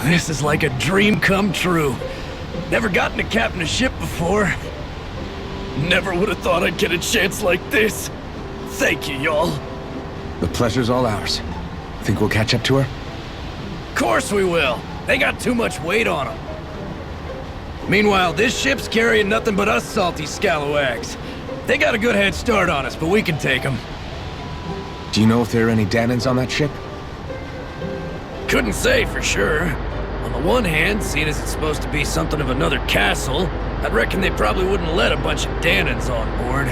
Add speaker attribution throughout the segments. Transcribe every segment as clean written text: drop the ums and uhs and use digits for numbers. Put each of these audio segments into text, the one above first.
Speaker 1: This is like a dream come true. Never gotten to captain a ship before. Never would have thought I'd get a chance like this. Thank you, y'all.
Speaker 2: The pleasure's all ours. Think we'll catch up to her?
Speaker 1: Course we will. They got too much weight on them. Meanwhile, this ship's carrying nothing but us salty scalawags. They got a good head start on us, but we can take them.
Speaker 2: Do you know if there are any Danans on that ship?
Speaker 1: Couldn't say for sure. On the one hand, seeing as it's supposed to be something of another castle, I'd reckon they probably wouldn't let a bunch of Danans on board.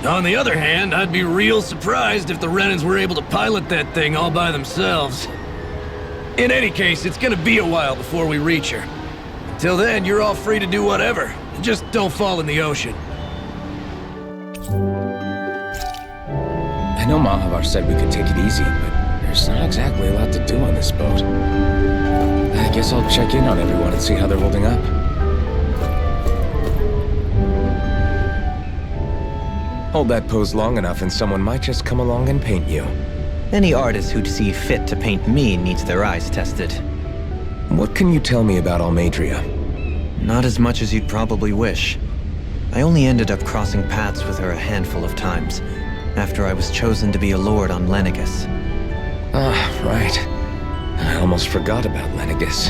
Speaker 1: On the other hand, I'd be real surprised if the Renans were able to pilot that thing all by themselves. In any case, it's gonna be a while before we reach her. Until then, you're all free to do whatever. Just don't fall in the ocean.
Speaker 2: I know Mahag said we could take it easy, but there's not exactly a lot to do on this boat. I guess I'll check in on everyone and see how they're holding up. Hold that pose long enough and someone might just come along and paint you.
Speaker 3: Any artist who'd see fit to paint me needs their eyes tested.
Speaker 2: What can you tell me about Almeidrea?
Speaker 3: Not as much as you'd probably wish. I only ended up crossing paths with her a handful of times, after I was chosen to be a lord on Lenegus.
Speaker 2: Ah, right. I almost forgot about Lenegus.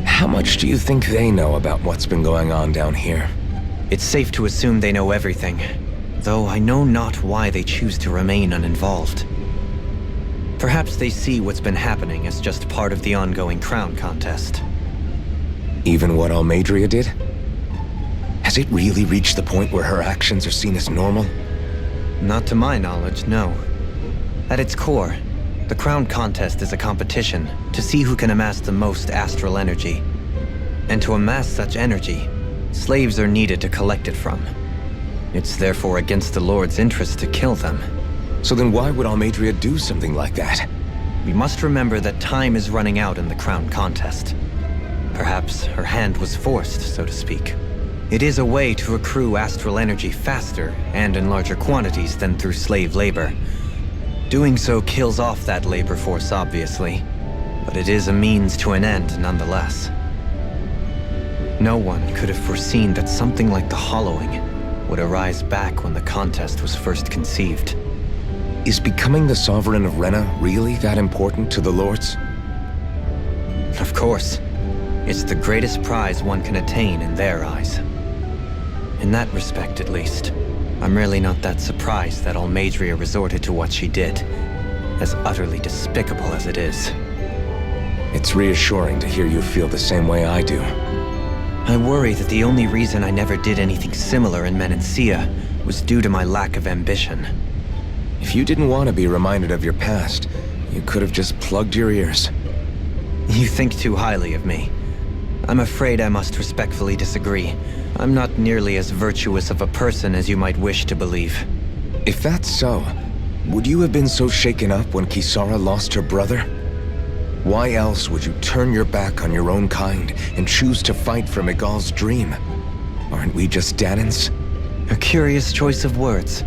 Speaker 2: How much do you think they know about what's been going on down here?
Speaker 3: It's safe to assume they know everything, though I know not why they choose to remain uninvolved. Perhaps they see what's been happening as just part of the ongoing crown contest.
Speaker 2: Even what Almeidrea did? Has it really reached the point where her actions are seen as normal?
Speaker 3: Not to my knowledge, no. At its core, the crown contest is a competition to see who can amass the most astral energy. And to amass such energy, slaves are needed to collect it from. It's therefore against the Lord's interest to kill them.
Speaker 2: So then why would Almeidrea do something like that?
Speaker 3: We must remember that time is running out in the crown contest. Perhaps her hand was forced, so to speak. It is a way to accrue astral energy faster and in larger quantities than through slave labor. Doing so kills off that labor force, obviously, but it is a means to an end nonetheless. No one could have foreseen that something like the Hollowing would arise back when the contest was first conceived.
Speaker 2: Is becoming the Sovereign of Rena really that important to the Lords?
Speaker 3: Of course. It's the greatest prize one can attain in their eyes. In that respect, at least, I'm really not that surprised that Almeidrea resorted to what she did, as utterly despicable as it is.
Speaker 2: It's reassuring to hear you feel the same way I do.
Speaker 3: I worry that the only reason I never did anything similar in Menancia was due to my lack of ambition.
Speaker 2: If you didn't want to be reminded of your past, you could have just plugged your ears.
Speaker 3: You think too highly of me. I'm afraid I must respectfully disagree. I'm not nearly as virtuous of a person as you might wish to believe.
Speaker 2: If that's so, would you have been so shaken up when Kisara lost her brother? Why else would you turn your back on your own kind and choose to fight for Miguel's dream? Aren't we just Danans?
Speaker 3: A curious choice of words.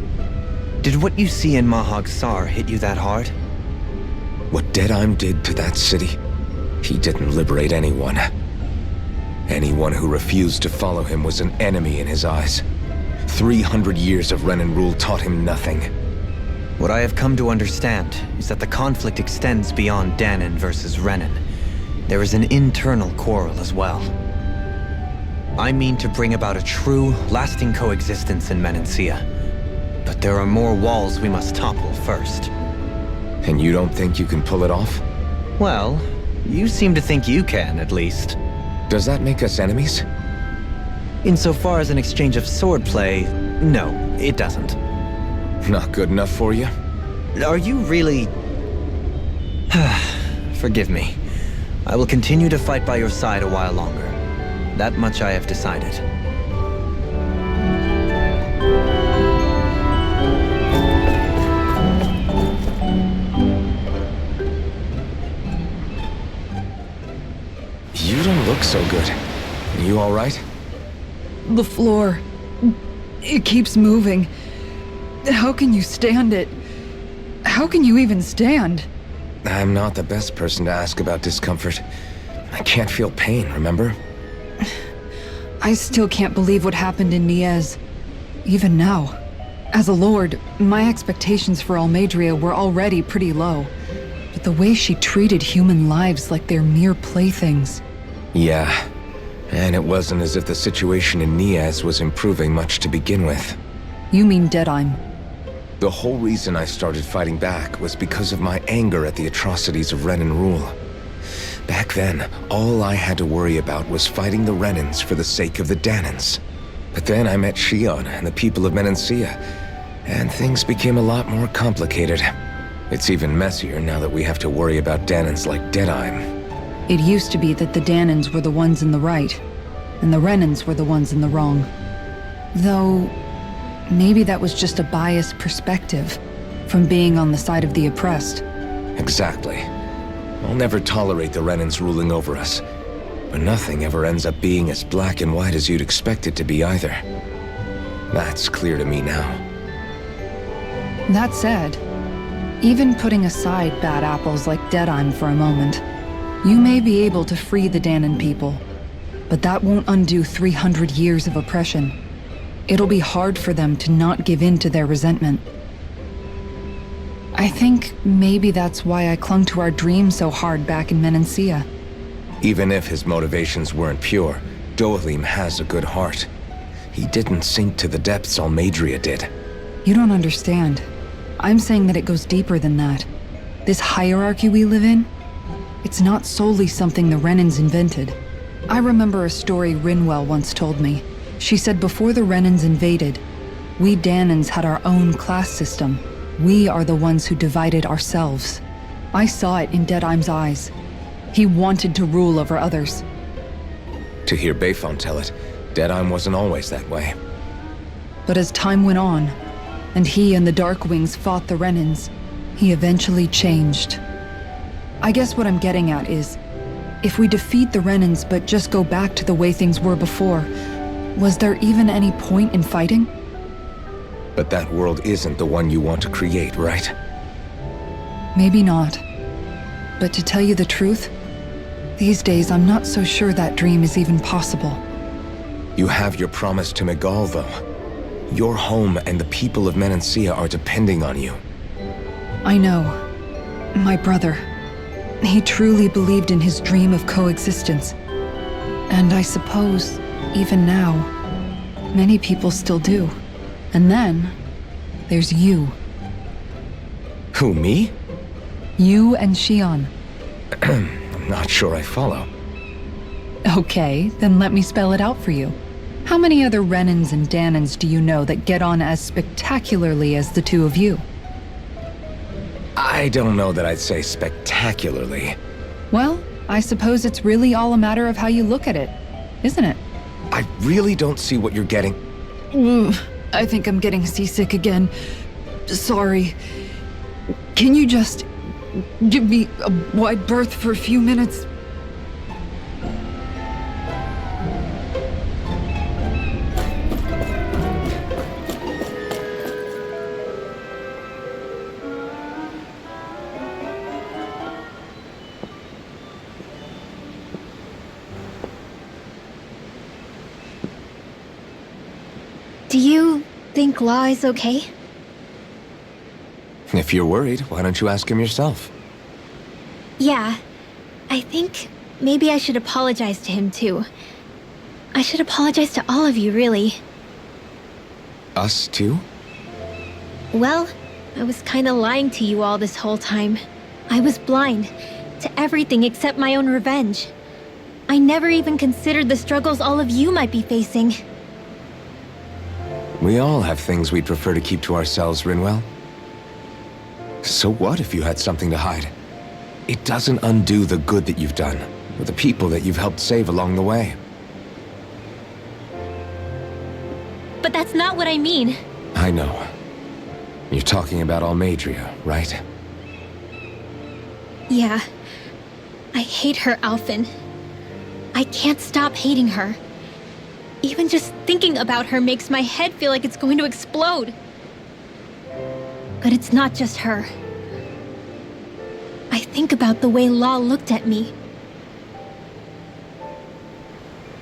Speaker 3: Did what you see in Mahag Saar hit you that hard?
Speaker 2: What Deadheim did to that city, he didn't liberate anyone. Anyone who refused to follow him was an enemy in his eyes. 300 years of Renan rule taught him nothing.
Speaker 3: What I have come to understand is that the conflict extends beyond Danan versus Renan. There is an internal quarrel as well. I mean to bring about a true, lasting coexistence in Menancia. But there are more walls we must topple first.
Speaker 2: And you don't think you can pull it off?
Speaker 3: Well, you seem to think you can, at least.
Speaker 2: Does that make us enemies?
Speaker 3: Insofar as an exchange of swordplay, no, it doesn't.
Speaker 2: Not good enough for you?
Speaker 3: Are you really... Forgive me. I will continue to fight by your side a while longer. That much I have decided.
Speaker 2: You don't look so good. You all right?
Speaker 4: The floor. It keeps moving. How can you stand it? How can you even stand?
Speaker 2: I'm not the best person to ask about discomfort. I can't feel pain, remember?
Speaker 4: I still can't believe what happened in Niez. Even now. As a lord, my expectations for Almeidrea were already pretty low. But the way she treated human lives like they're mere playthings.
Speaker 2: Yeah. And it wasn't as if the situation in Niez was improving much to begin with.
Speaker 4: You mean Deadheim?
Speaker 2: The whole reason I started fighting back was because of my anger at the atrocities of Renan rule. Back then, all I had to worry about was fighting the Renans for the sake of the Danans. But then I met Shion and the people of Menancia, and things became a lot more complicated. It's even messier now that we have to worry about Danans like Deadheim.
Speaker 4: It used to be that the Danans were the ones in the right, and the Renans were the ones in the wrong. Though, maybe that was just a biased perspective from being on the side of the oppressed.
Speaker 2: Exactly. I'll never tolerate the Renans ruling over us. But nothing ever ends up being as black and white as you'd expect it to be either. That's clear to me now.
Speaker 4: That said, even putting aside bad apples like Deadheim for a moment, you may be able to free the Danan people. But that won't undo 300 years of oppression. It'll be hard for them to not give in to their resentment. I think maybe that's why I clung to our dream so hard back in Menancia.
Speaker 2: Even if his motivations weren't pure, Dohalim has a good heart. He didn't sink to the depths Almeidrea did.
Speaker 4: You don't understand. I'm saying that it goes deeper than that. This hierarchy we live in, it's not solely something the Renans invented. I remember a story Rinwell once told me. She said before the Renans invaded, we Danans had our own class system. We are the ones who divided ourselves. I saw it in Deadheim's eyes. He wanted to rule over others.
Speaker 2: To hear Bayfon tell it, Deadheim wasn't always that way.
Speaker 4: But as time went on, and he and the Darkwings fought the Renans, he eventually changed. I guess what I'm getting at is, if we defeat the Renans but just go back to the way things were before, was there even any point in fighting?
Speaker 2: But that world isn't the one you want to create, right?
Speaker 4: Maybe not. But to tell you the truth, these days I'm not so sure that dream is even possible.
Speaker 2: You have your promise to Megal, though. Your home and the people of Menancia are depending on you.
Speaker 4: I know. My brother. He truly believed in his dream of coexistence. And I suppose, even now, many people still do. And then, there's you.
Speaker 2: Who, me?
Speaker 4: You and Shion.
Speaker 2: I'm not sure I follow.
Speaker 4: Okay, then let me spell it out for you. How many other Renans and Danans do you know that get on as spectacularly as the two of you?
Speaker 2: I don't know that I'd say spectacularly.
Speaker 4: Well, I suppose it's really all a matter of how you look at it, isn't it?
Speaker 2: I really don't see what you're getting.
Speaker 4: I think I'm getting seasick again. Sorry. Can you just give me a wide berth for a few minutes?
Speaker 5: Do you think Law is okay?
Speaker 2: If you're worried, why don't you ask him yourself?
Speaker 5: Yeah. I think maybe I should apologize to him too. I should apologize to all of you, really.
Speaker 2: Us too?
Speaker 5: Well, I was kinda lying to you all this whole time. I was blind to everything except my own revenge. I never even considered the struggles all of you might be facing.
Speaker 2: We all have things we'd prefer to keep to ourselves, Rinwell. So what if you had something to hide? It doesn't undo the good that you've done, or the people that you've helped save along the way.
Speaker 5: But that's not what I mean.
Speaker 2: I know. You're talking about Almeidrea, right?
Speaker 5: Yeah. I hate her, Alphen. I can't stop hating her. Even just thinking about her makes my head feel like it's going to explode. But it's not just her. I think about the way Law looked at me.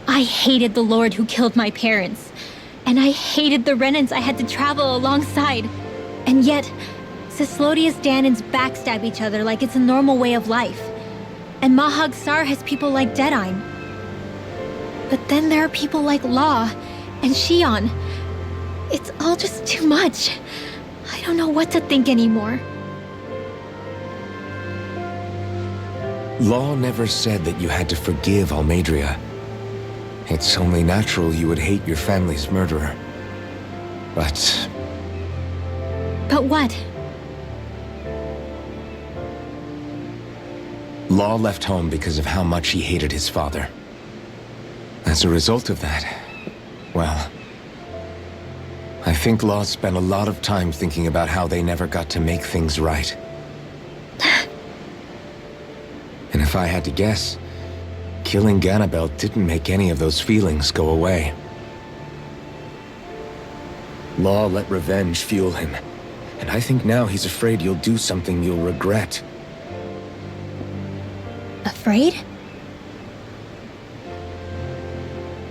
Speaker 5: I hated the Lord who killed my parents, and I hated the Renans I had to travel alongside. And yet, Cyslodia's Danans backstab each other like it's a normal way of life. And Mahag Saar has people like Deadine. But then there are people like Law and Shion. It's all just too much. I don't know what to think anymore.
Speaker 2: Law never said that you had to forgive Almeidrea. It's only natural you would hate your family's murderer. But
Speaker 5: what?
Speaker 2: Law left home because of how much he hated his father. As a result of that, well, I think Law spent a lot of time thinking about how they never got to make things right. And if I had to guess, killing Ganabel didn't make any of those feelings go away. Law let revenge fuel him, and I think now he's afraid you'll do something you'll regret.
Speaker 5: Afraid?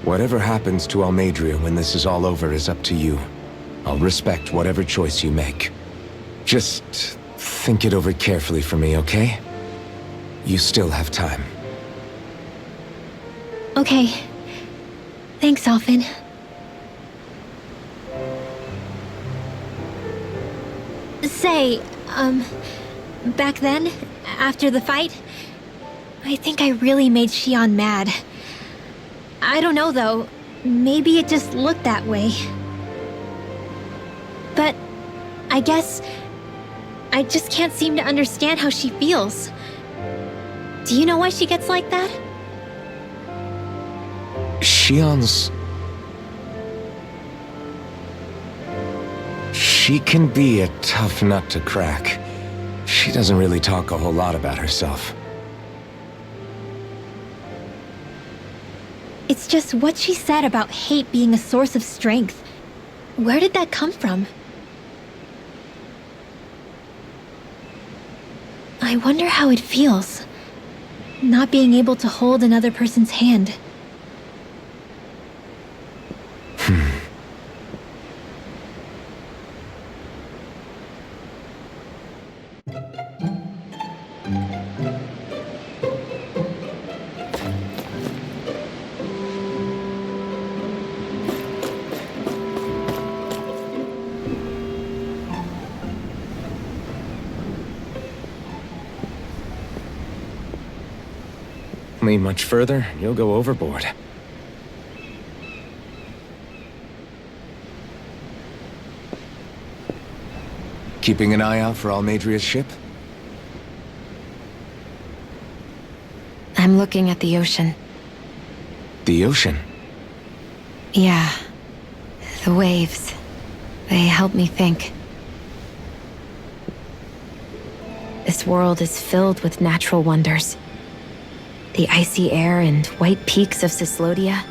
Speaker 2: Whatever happens to Almeidrea when this is all over is up to you. I'll respect whatever choice you make. Just think it over carefully for me, okay? You still have time.
Speaker 5: Okay. Thanks, Alphen. Say, back then, after the fight, I think I really made Shion mad. I don't know, though. Maybe it just looked that way. But I guess I just can't seem to understand how she feels. Do you know why she gets like that?
Speaker 2: Shion's... She can be a tough nut to crack. She doesn't really talk a whole lot about herself.
Speaker 5: It's just what she said about hate being a source of strength. Where did that come from? I wonder how it feels, not being able to hold another person's hand.
Speaker 2: Lean much further, you'll go overboard. Keeping an eye out for Almeidrea's ship?
Speaker 6: I'm looking at the ocean.
Speaker 2: The ocean?
Speaker 6: Yeah. The waves. They help me think. This world is filled with natural wonders. The icy air and white peaks of Cyslodia,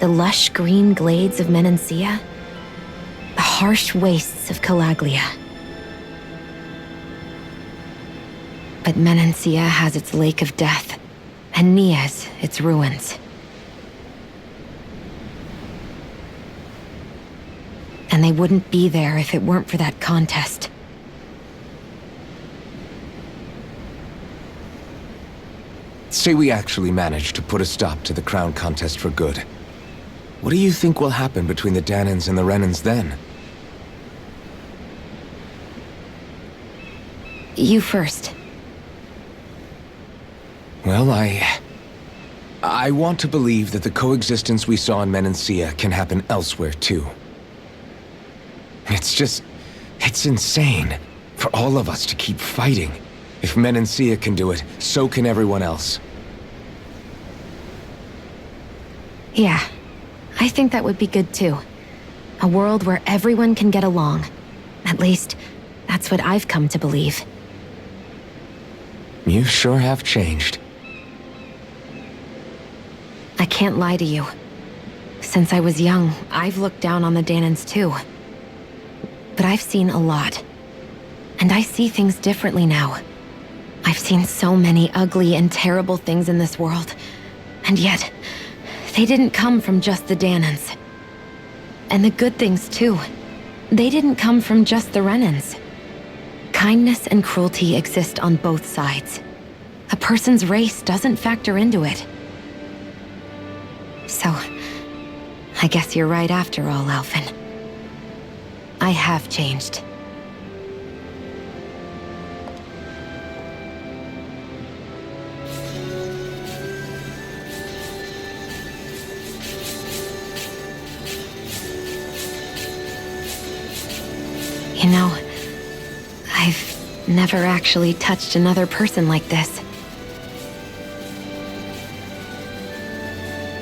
Speaker 6: the lush green glades of Menancia, the harsh wastes of Calaglia. But Menancia has its Lake of Death, and Nias its ruins. And they wouldn't be there if it weren't for that contest.
Speaker 2: Say we actually managed to put a stop to the crown contest for good. What do you think will happen between the Danans and the Renans then?
Speaker 6: You first.
Speaker 2: Well, I want to believe that the coexistence we saw in Menancia can happen elsewhere, too. It's insane for all of us to keep fighting. If Menancia can do it, so can everyone else.
Speaker 6: Yeah, I think that would be good too. A world where everyone can get along. At least, that's what I've come to believe.
Speaker 2: You sure have changed.
Speaker 6: I can't lie to you. Since I was young, I've looked down on the Danans too. But I've seen a lot. And I see things differently now. I've seen so many ugly and terrible things in this world, and yet, they didn't come from just the Danans. And the good things, too. They didn't come from just the Renans. Kindness and cruelty exist on both sides. A person's race doesn't factor into it. So, I guess you're right after all, Alphen. I have changed. You know, I've never actually touched another person like this.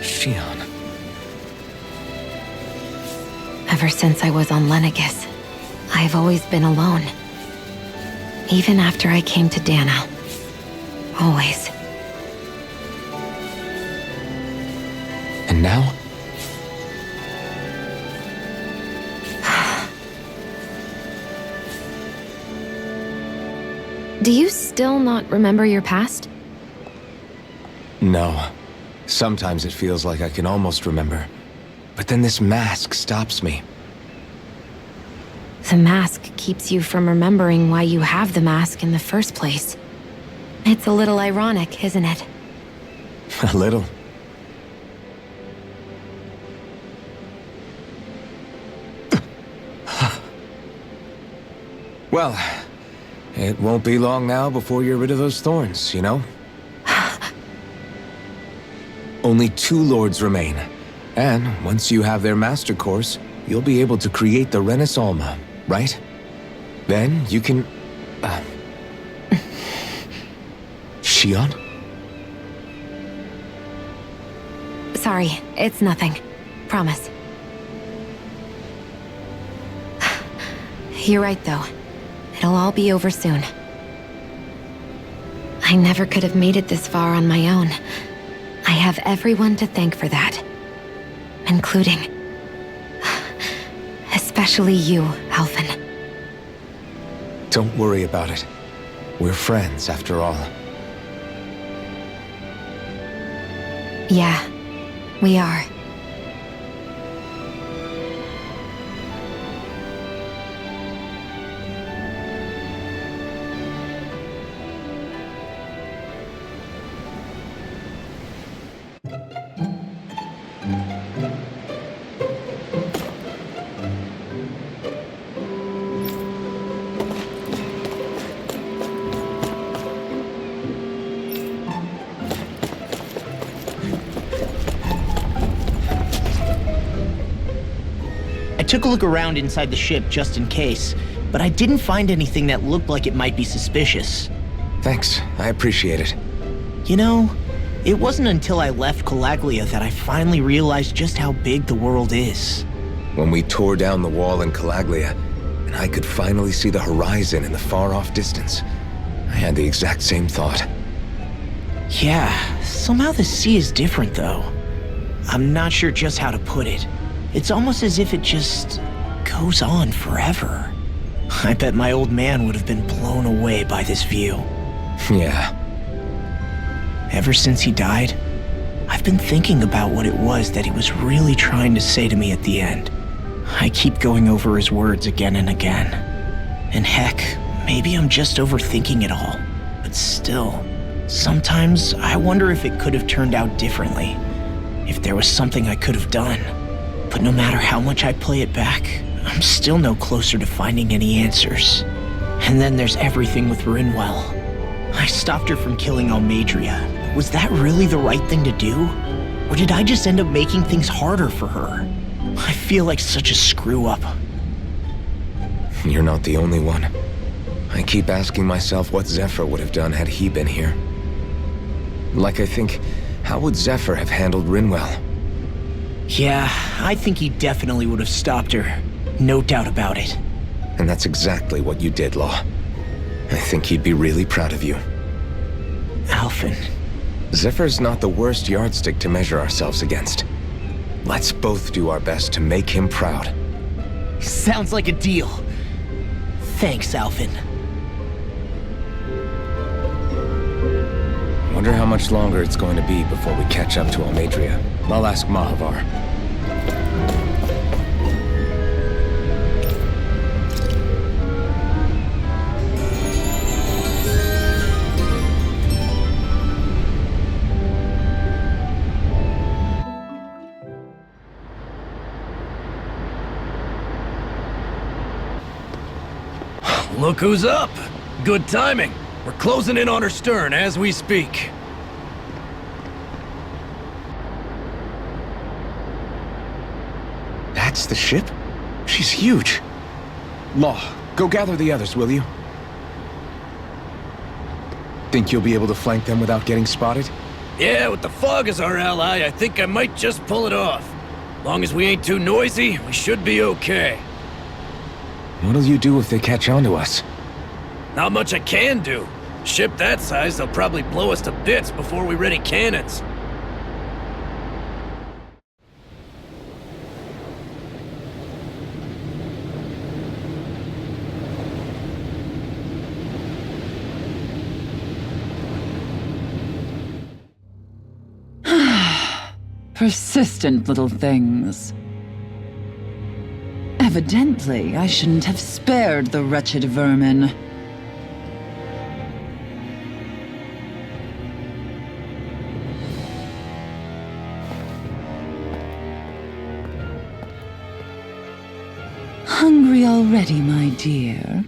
Speaker 2: Shion.
Speaker 6: Ever since I was on Lenegis, I've always been alone. Even after I came to Dana. Always.
Speaker 2: And now?
Speaker 6: Do you still not remember your past?
Speaker 2: No. Sometimes it feels like I can almost remember. But then this mask stops me.
Speaker 6: The mask keeps you from remembering why you have the mask in the first place. It's a little ironic, isn't it?
Speaker 2: A little. Well, it won't be long now before you're rid of those thorns, you know? Only 2 lords remain. And once you have their master course, you'll be able to create the Renis Alma, right? Then you can... Shion?
Speaker 6: Sorry, it's nothing. Promise. You're right, though. It'll all be over soon. I never could have made it this far on my own. I have everyone to thank for that. Including... especially you, Alphen.
Speaker 2: Don't worry about it. We're friends, after all.
Speaker 6: Yeah, we are.
Speaker 7: I took a look around inside the ship just in case, but I didn't find anything that looked like it might be suspicious.
Speaker 2: Thanks, I appreciate it.
Speaker 7: You know, it wasn't until I left Calaglia that I finally realized just how big the world is.
Speaker 2: When we tore down the wall in Calaglia, and I could finally see the horizon in the far-off distance, I had the exact same thought.
Speaker 7: Yeah, somehow the sea is different though. I'm not sure just how to put it. It's almost as if it just goes on forever. I bet my old man would have been blown away by this view.
Speaker 2: Yeah.
Speaker 7: Ever since he died, I've been thinking about what it was that he was really trying to say to me at the end. I keep going over his words again and again. And heck, maybe I'm just overthinking it all. But still, sometimes I wonder if it could have turned out differently. If there was something I could have done. But no matter how much I play it back, I'm still no closer to finding any answers. And then there's everything with Rinwell. I stopped her from killing Almeidrea. Was that really the right thing to do? Or did I just end up making things harder for her? I feel like such a screw-up.
Speaker 2: You're not the only one. I keep asking myself what Zephyr would have done had he been here. Like I think, how would Zephyr have handled Rinwell?
Speaker 7: Yeah, I think he definitely would have stopped her. No doubt about it.
Speaker 2: And that's exactly what you did, Law. I think he'd be really proud of you.
Speaker 7: Alphen.
Speaker 2: Zephyr's not the worst yardstick to measure ourselves against. Let's both do our best to make him proud.
Speaker 7: Sounds like a deal. Thanks, Alphen.
Speaker 2: Wonder how much longer it's going to be before we catch up to Almeidrea. I'll ask Mahavar.
Speaker 1: Look who's up! Good timing. We're closing in on her stern as we speak.
Speaker 2: That's the ship? She's huge. Law, go gather the others, will you? Think you'll be able to flank them without getting spotted?
Speaker 1: Yeah, with the fog as our ally, I think I might just pull it off. Long as we ain't too noisy, we should be okay.
Speaker 2: What'll you do if they catch on to us?
Speaker 1: Not much I can do. Ship that size, they'll probably blow us to bits before we ready cannons.
Speaker 8: Persistent little things. Evidently, I shouldn't have spared the wretched vermin. Hungry already, my dear?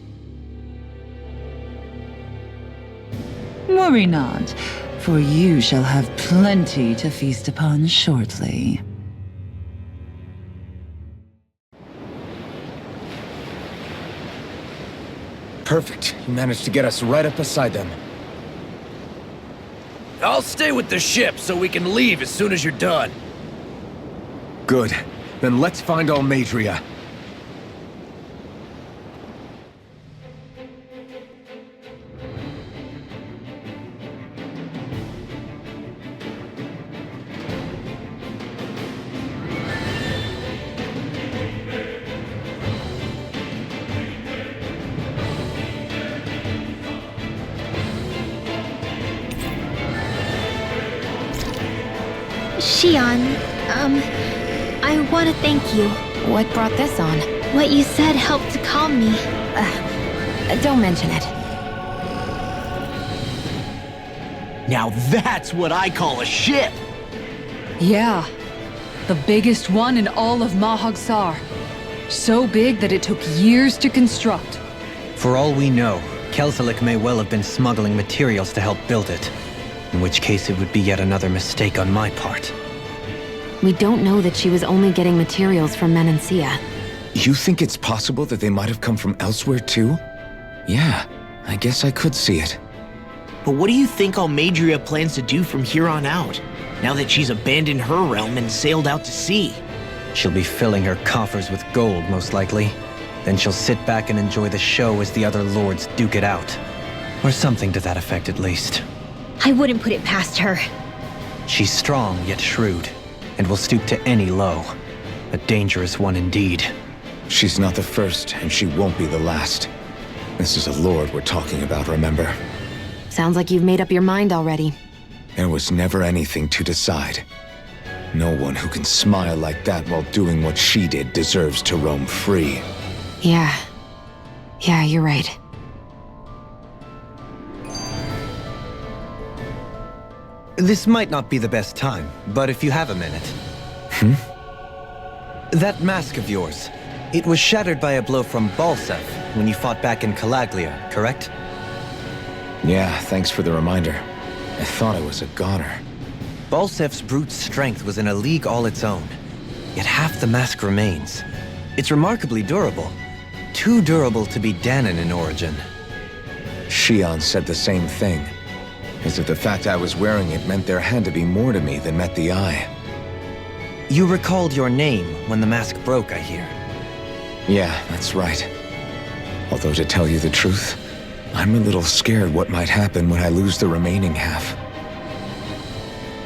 Speaker 8: Worry not, for you shall have plenty to feast upon shortly.
Speaker 2: Perfect. You managed to get us right up beside them.
Speaker 1: I'll stay with the ship so we can leave as soon as you're done.
Speaker 2: Good. Then let's find Almeidrea.
Speaker 5: Xian, I want to thank you.
Speaker 6: What brought this on?
Speaker 5: What you said helped to calm me.
Speaker 6: Don't mention it.
Speaker 7: Now that's what I call a ship!
Speaker 4: Yeah. The biggest one in all of Mahag Saar. So big that it took years to construct.
Speaker 3: For all we know, Kelselik may well have been smuggling materials to help build it. In which case it would be yet another mistake on my part.
Speaker 6: We don't know that she was only getting materials from Menancia.
Speaker 2: You think it's possible that they might have come from elsewhere too? Yeah, I guess I could see it.
Speaker 7: But what do you think Almeidrea plans to do from here on out, now that she's abandoned her realm and sailed out to sea?
Speaker 3: She'll be filling her coffers with gold, most likely. Then she'll sit back and enjoy the show as the other lords duke it out. Or something to that effect, at least.
Speaker 5: I wouldn't put it past her.
Speaker 3: She's strong, yet shrewd, and will stoop to any low. A dangerous one indeed.
Speaker 2: She's not the first, and she won't be the last. This is a lord we're talking about, remember?
Speaker 6: Sounds like you've made up your mind already.
Speaker 2: There was never anything to decide. No one who can smile like that while doing what she did deserves to roam free.
Speaker 6: Yeah, you're right.
Speaker 3: This might not be the best time, but if you have a minute. That mask of yours, it was shattered by a blow from Balsef when you fought back in Calaglia, correct?
Speaker 2: Yeah, thanks for the reminder. I thought it was a goner.
Speaker 3: Balsef's brute strength was in a league all its own, yet half the mask remains. It's remarkably durable. Too durable to be Danon in origin.
Speaker 2: Xian said the same thing. As if the fact I was wearing it meant there had to be more to me than met the eye.
Speaker 3: You recalled your name when the mask broke, I hear.
Speaker 2: Yeah, that's right. Although to tell you the truth, I'm a little scared what might happen when I lose the remaining half.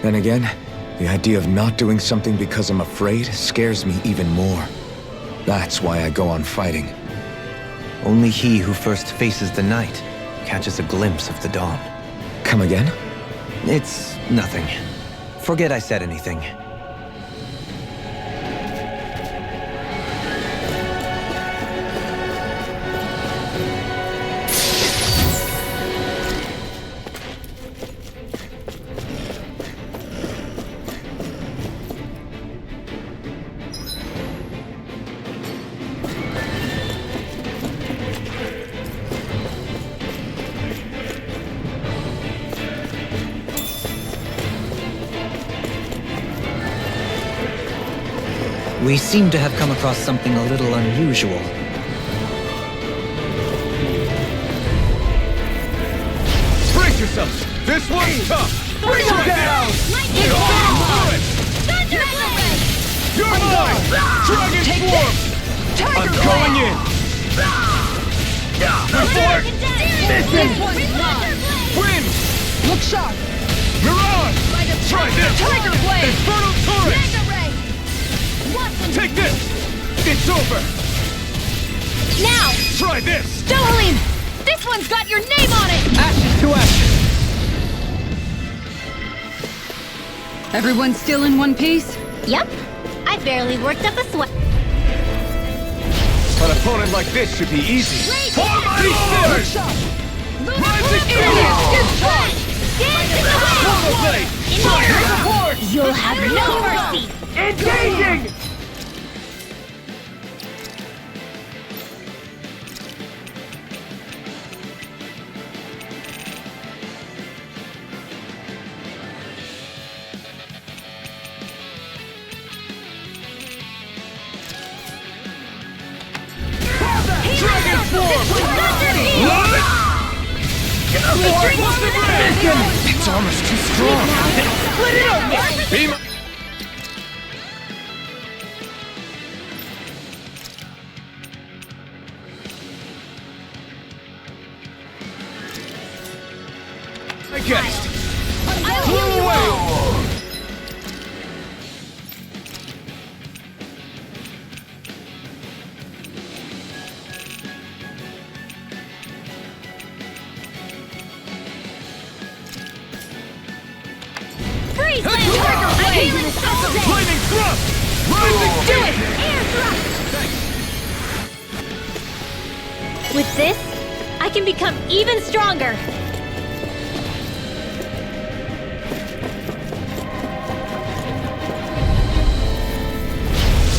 Speaker 2: Then again, the idea of not doing something because I'm afraid scares me even more. That's why I go on fighting.
Speaker 3: Only he who first faces the night catches a glimpse of the dawn.
Speaker 2: Come again?
Speaker 3: It's nothing. Forget I said anything. We seem to have come across something a little unusual.
Speaker 2: Brace yourselves! This one's tough! Bring it down!
Speaker 5: Thunderblade!
Speaker 2: You're mine! Dragon form! I'm going in! Before!
Speaker 5: This one's mine!
Speaker 2: Wind!
Speaker 4: Look sharp!
Speaker 2: Mirage! Try this!
Speaker 4: Tiger Blade!
Speaker 2: Infernal Torrent!
Speaker 5: Ray!
Speaker 2: Take this! It's over!
Speaker 5: Now!
Speaker 2: Try this!
Speaker 5: Dohalim! This one's got your name on it!
Speaker 3: Ashes to ashes!
Speaker 4: Everyone still in one piece?
Speaker 5: Yep. I barely worked up a sweat.
Speaker 2: An opponent like this should be easy. For my lord! Rising Blade!
Speaker 5: You'll have no mercy!
Speaker 2: Engaging! Dragon form! Its armor's too strong.
Speaker 5: Split it open!
Speaker 2: Beam. I guessed.
Speaker 5: I'll heal you all! Freeze land! I'm healing all day!
Speaker 2: Lightning thrust! Rising
Speaker 5: Do it! Air thrust! With this, I can become even stronger!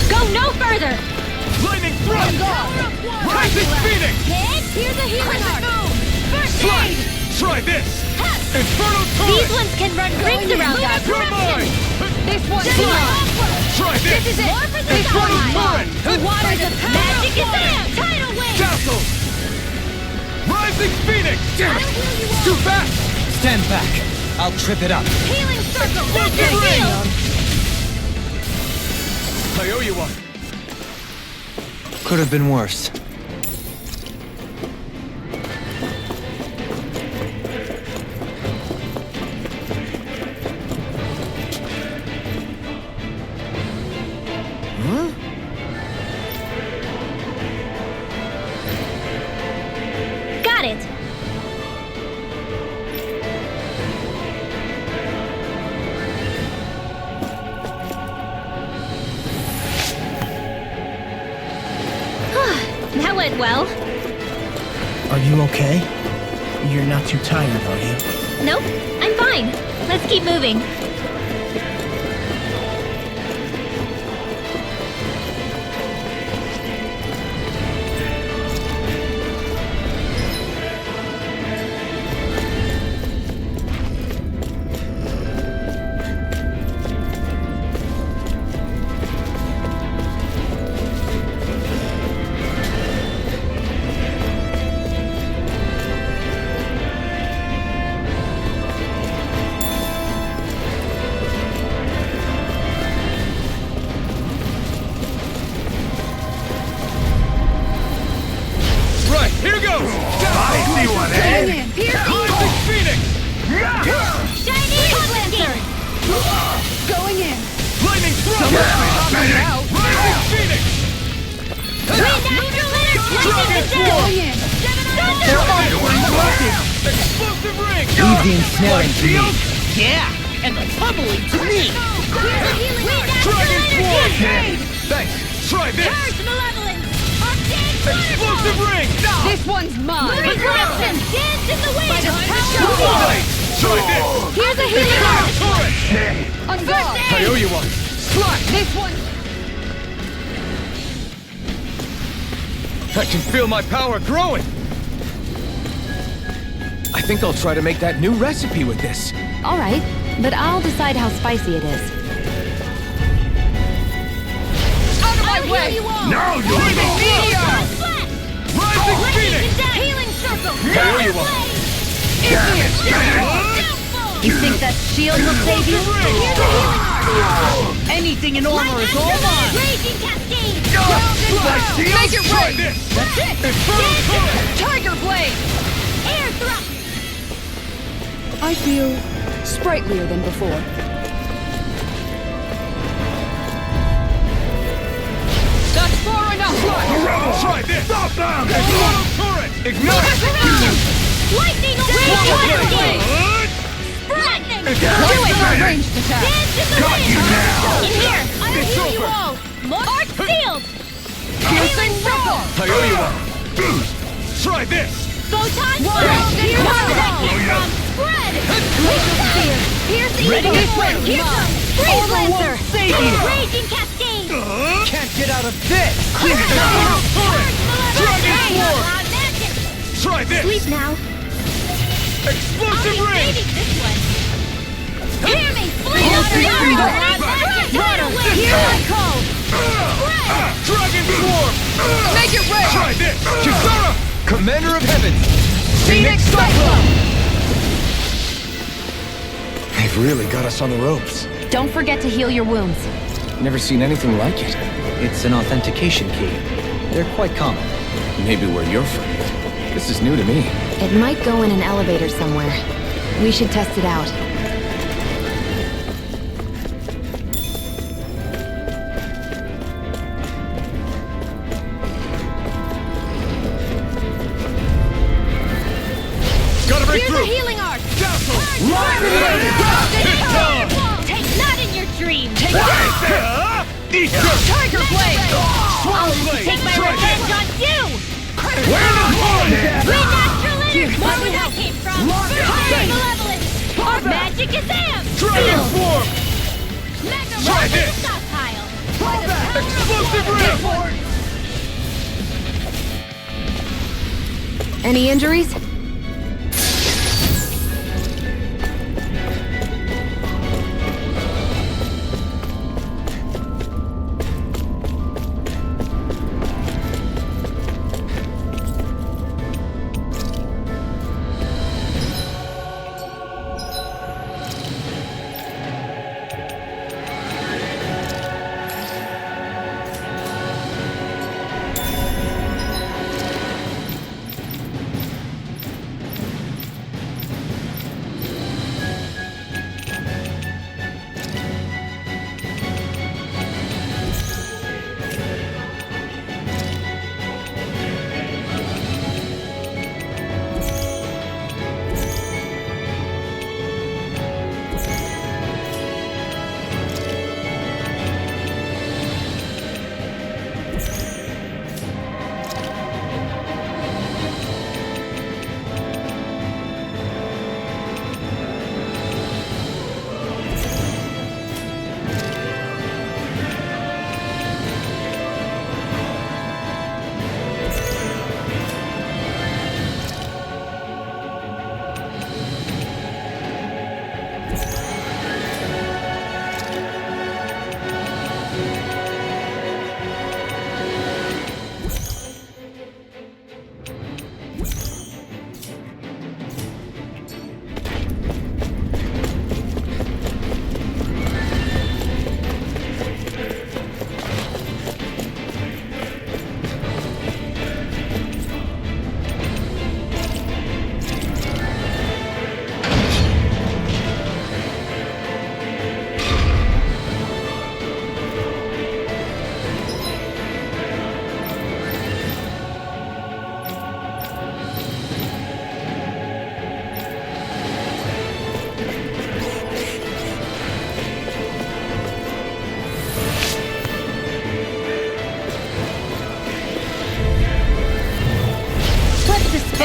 Speaker 5: Go no further!
Speaker 2: Lightning thrust! Rising Phoenix!
Speaker 5: Here's a healing arm! First
Speaker 2: Slide!
Speaker 5: aid!
Speaker 2: Try this! Infernal
Speaker 5: These
Speaker 2: Torrent!
Speaker 5: ones can run rings around us!
Speaker 2: You're mine!
Speaker 5: This one's mine!
Speaker 2: Try this!
Speaker 5: This is it! More for the
Speaker 2: Infernal
Speaker 5: sunlight!
Speaker 2: Torrent!
Speaker 5: The waters of magic is there! Tidal wave!
Speaker 2: Dazzle! Rising Phoenix! Damn it! Too fast!
Speaker 3: Stand back. I'll trip it up.
Speaker 5: Healing circle! That's your
Speaker 2: ring!
Speaker 5: heal!
Speaker 2: I owe you one.
Speaker 3: Could have been worse.
Speaker 5: Got it! That went well.
Speaker 7: Are you okay? You're not too tired, are you?
Speaker 5: Nope, I'm fine. Let's keep moving.
Speaker 2: Right, here goes! I see one, eh? Rising Phoenix!
Speaker 5: Shiny Lancer!
Speaker 4: Going in!
Speaker 2: Lightning thrust! Rising Phoenix!
Speaker 5: Natural energy!
Speaker 2: Dragon form!
Speaker 4: in!
Speaker 2: Explosive ring!
Speaker 3: Leave the ensnaring to me.
Speaker 9: Yeah, and the tumbling to me!
Speaker 1: Dragon Swarm! Thanks! Try this!
Speaker 5: Charge Malevolence!
Speaker 1: Explosive ring!
Speaker 5: This one's mine! Corruption! Dance in the wind!
Speaker 1: Try this!
Speaker 5: Here's a healing arm!
Speaker 1: Turret!
Speaker 5: On guard!
Speaker 1: I owe you one! Slash!
Speaker 5: This one!
Speaker 1: I can feel my power growing! I think I'll try to make that new recipe with this.
Speaker 6: All right, but I'll decide how spicy it is.
Speaker 5: Out of my way!
Speaker 1: Now you're Rising Phoenix!
Speaker 5: Healing circle!
Speaker 1: I owe you one!
Speaker 5: You think that shield will save you? Here's a healing arm!
Speaker 9: Anything in armor is all mine!
Speaker 5: Raging Cascade!
Speaker 1: Make it right!
Speaker 5: That's it! Tiger Blade! Air thrust!
Speaker 4: I feel sprightlier than before.
Speaker 5: That's far enough!
Speaker 1: Try this! Stop them! Turret! Ignite!
Speaker 5: Lightning away! Tiger Blade! Lightning! Do it! Ranged attack! Dance in the wind! In here! I'll heal you all! Mark sealed! Healing circle!
Speaker 1: I owe you one! Try this!
Speaker 5: Photon Splash! Here's our technique from Spread! Glacial Spear! Here's the
Speaker 9: Ready?
Speaker 5: This one! Here's some Freeze Lancer!
Speaker 9: save you.
Speaker 5: Raging Cascade!
Speaker 9: Can't get out of this!
Speaker 1: Try this!
Speaker 5: Sleep now!
Speaker 1: Explosive
Speaker 5: I'll be
Speaker 1: ring!
Speaker 5: saving this one! Hear me! Flee! Hear my call!
Speaker 1: Dragon Swarm!
Speaker 5: Make it red!
Speaker 1: Try this! Kisara!
Speaker 2: Commander of Heaven!
Speaker 5: Phoenix Cyclone!
Speaker 2: They've really got us on the ropes.
Speaker 6: Don't forget to heal your wounds.
Speaker 2: Never seen anything like it.
Speaker 3: It's an authentication key. They're quite common.
Speaker 2: Maybe where you're from. This is new to me.
Speaker 6: It might go in an elevator somewhere. We should test it out.
Speaker 1: Gotta break
Speaker 5: Here's a
Speaker 1: through!
Speaker 5: healing arc!
Speaker 1: Castle!
Speaker 5: Take that in your dream! Take
Speaker 1: Eat this!
Speaker 5: Tiger Blade!
Speaker 1: Swallow
Speaker 5: I'll
Speaker 1: blade!
Speaker 5: take my
Speaker 1: Try
Speaker 5: revenge
Speaker 1: this!
Speaker 5: on you!
Speaker 1: Where not one!
Speaker 5: With natural energy! Where that came from! Fire malevolence! Magic is am!
Speaker 1: Dragon Swarm!
Speaker 5: Mega
Speaker 1: Try
Speaker 5: Rock
Speaker 1: this!
Speaker 5: is a stockpile!
Speaker 1: Explosive ring!
Speaker 6: Any injuries?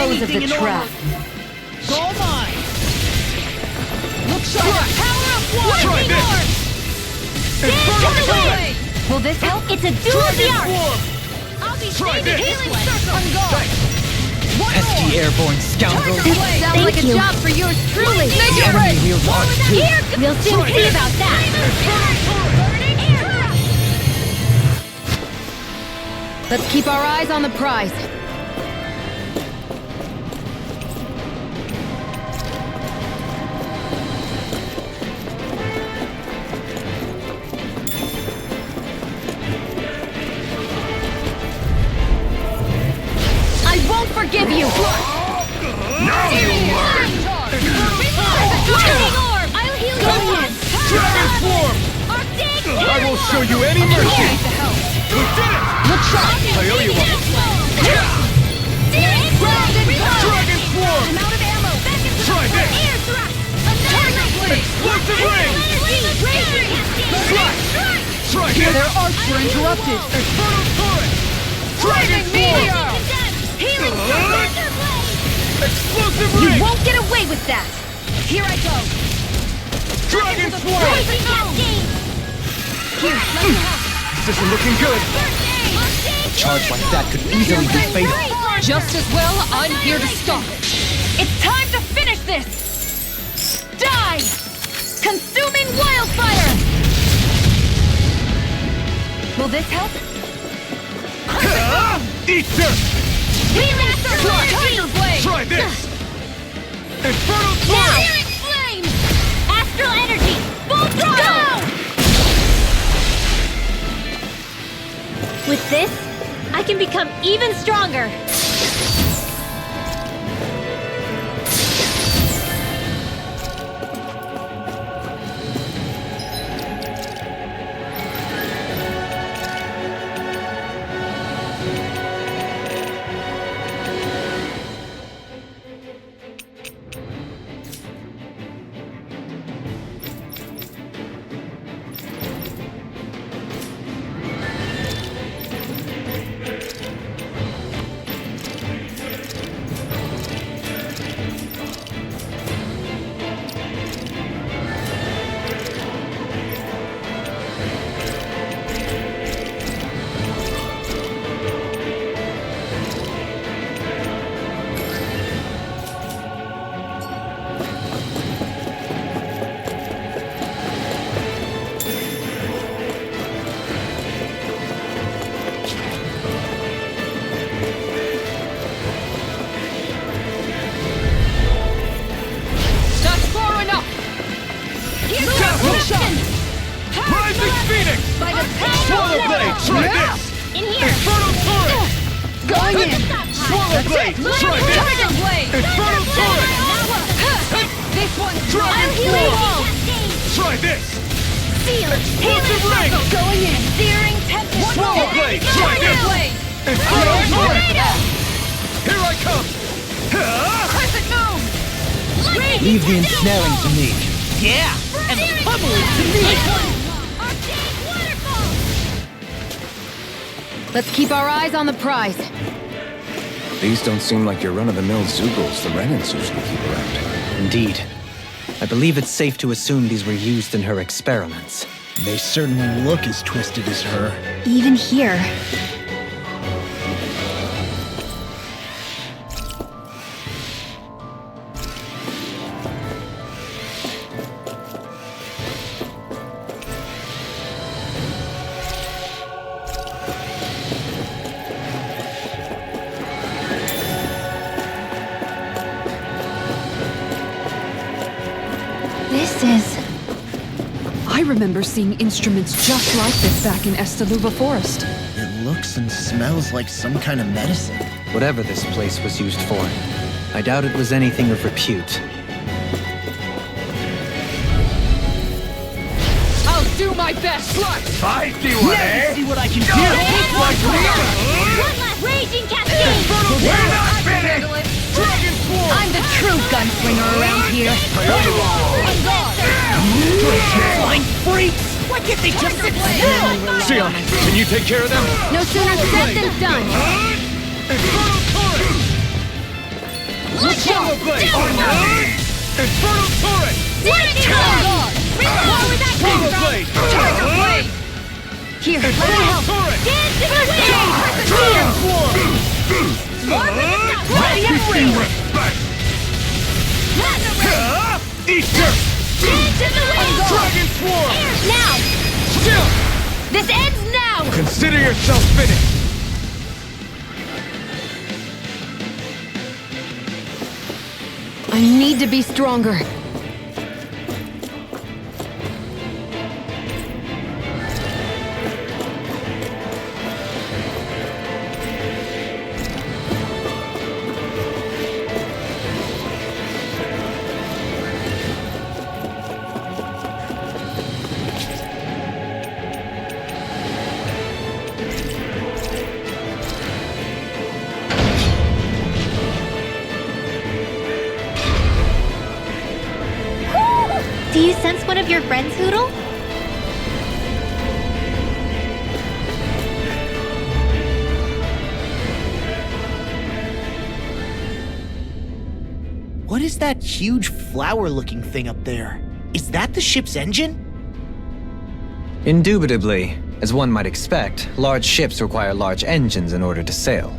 Speaker 9: dispose of the trap. All mine. Look sharp. Power of one.
Speaker 1: Try this.
Speaker 5: Will this help? It's a duel of the arts! I'll be saving healing circle! On guard!
Speaker 3: Pesky airborne scoundrel.
Speaker 5: Sounds like a job for yours truly!
Speaker 3: The enemy wields arc too.
Speaker 5: Here! We'll soon see about that! Let's keep our eyes on the prize. Forgive you!
Speaker 1: Now you learn!
Speaker 5: Lightning orb! I'll heal you!
Speaker 1: Dragon form! I won't show you any mercy! We did it!
Speaker 9: Look sharp.
Speaker 1: I owe you one! Dragon form!
Speaker 5: I'm out of ammo! Back into the
Speaker 1: Try this!
Speaker 5: air thrust! Another blade!
Speaker 1: Explosive ring!
Speaker 5: Strike!
Speaker 1: Try this!
Speaker 9: Their arcs were interrupted.
Speaker 1: Infernal turret! Dragon form!
Speaker 5: Healing circle!
Speaker 1: Explosive
Speaker 5: You
Speaker 1: ring!
Speaker 5: won't get away with that! Here I go!
Speaker 1: Dragon form!
Speaker 5: Poison cascade! Here, let me help!
Speaker 1: This isn't looking good!
Speaker 3: A charge like that could easily be fatal.
Speaker 5: Just as well, I'm here to stop it. It's time to finish this! Die! Consuming wildfire! Will this help?
Speaker 1: Eat this!
Speaker 5: Healing circle! Tiger blade!
Speaker 1: Try this! Infernal
Speaker 5: Now!
Speaker 1: turret!
Speaker 5: Searing flame! Astral energy! Full throttle! Go! With this, I can become even stronger.
Speaker 1: Rising Phoenix!
Speaker 5: By the power
Speaker 1: Swallow
Speaker 5: of
Speaker 1: blade!
Speaker 5: love.
Speaker 1: Try this!
Speaker 5: In here!
Speaker 1: Infernal turret!
Speaker 5: Going in!
Speaker 1: Swallow blade! Try this!
Speaker 5: Tiger blade!
Speaker 1: Infernal turret!
Speaker 5: This one's
Speaker 1: Dragon
Speaker 5: I'll heal you all!
Speaker 1: Try this!
Speaker 5: Seal!
Speaker 1: Explosive ring!
Speaker 5: Going in! Searing tempest!
Speaker 1: Swallow blade! Try this! Infernal turret! Here I come!
Speaker 5: Crescent moon!
Speaker 3: Leave the ensnaring to me.
Speaker 9: Yeah, and the pummeling to me.
Speaker 5: Let's keep our eyes on the prize.
Speaker 2: These don't seem like your run-of-the-mill Zugals the Renans usually keep around.
Speaker 3: Indeed. I believe it's safe to assume these were used in her experiments.
Speaker 9: They certainly look as twisted as her.
Speaker 5: Even here.
Speaker 4: I remember seeing instruments just like this back in Estaluba Forest.
Speaker 7: It looks and smells like some kind of medicine.
Speaker 3: Whatever this place was used for, I doubt it was anything of repute.
Speaker 5: I'll do my best!
Speaker 1: Feisty one, eh?
Speaker 9: See what I can do.
Speaker 5: One last raging cascade!
Speaker 1: We're not finished! Dragon form!
Speaker 5: I'm the true gunslinger around here.
Speaker 9: Flying freaks! Why can't they just sit still?
Speaker 1: Sion, can you take care of them?
Speaker 5: No sooner said than done.
Speaker 1: Infernal turret!
Speaker 9: Shadow Blade! Infernal Turret!
Speaker 5: Lightning Guard! Where would that come from?
Speaker 9: Blade!
Speaker 5: Tiger Blade! Here, let me
Speaker 9: Infernal
Speaker 5: help.
Speaker 9: Turret!
Speaker 5: Dance in the wind!
Speaker 9: Dragon Swarm!
Speaker 5: More for the stuff! Ready up
Speaker 9: Pay respect!
Speaker 5: Platinum Ring!
Speaker 9: Easter!
Speaker 5: Dance in the wind!
Speaker 9: Dragon Swarm!
Speaker 5: Now!
Speaker 9: Chill!
Speaker 5: This ends now!
Speaker 2: Consider yourself finished!
Speaker 5: I need to be stronger. Do you sense one of your friends, Hoodle?
Speaker 7: What is that huge flower-looking thing up there? Is that the ship's engine?
Speaker 3: Indubitably. As one might expect, large ships require large engines in order to sail.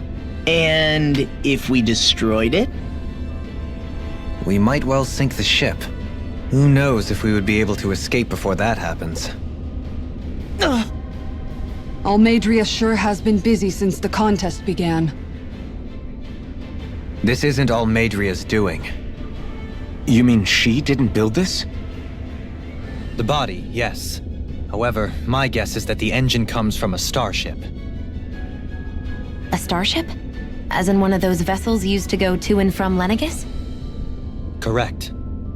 Speaker 7: And if we destroyed it?
Speaker 3: We might well sink the ship. Who knows if we would be able to escape before that happens.
Speaker 4: Almeidrea sure has been busy since the contest began.
Speaker 3: This isn't Almeidrea's doing.
Speaker 2: You mean she didn't build this?
Speaker 3: The body, yes. However, my guess is that the engine comes from a starship.
Speaker 6: A starship? As in one of those vessels used to go to and from Lenegis?
Speaker 3: Correct.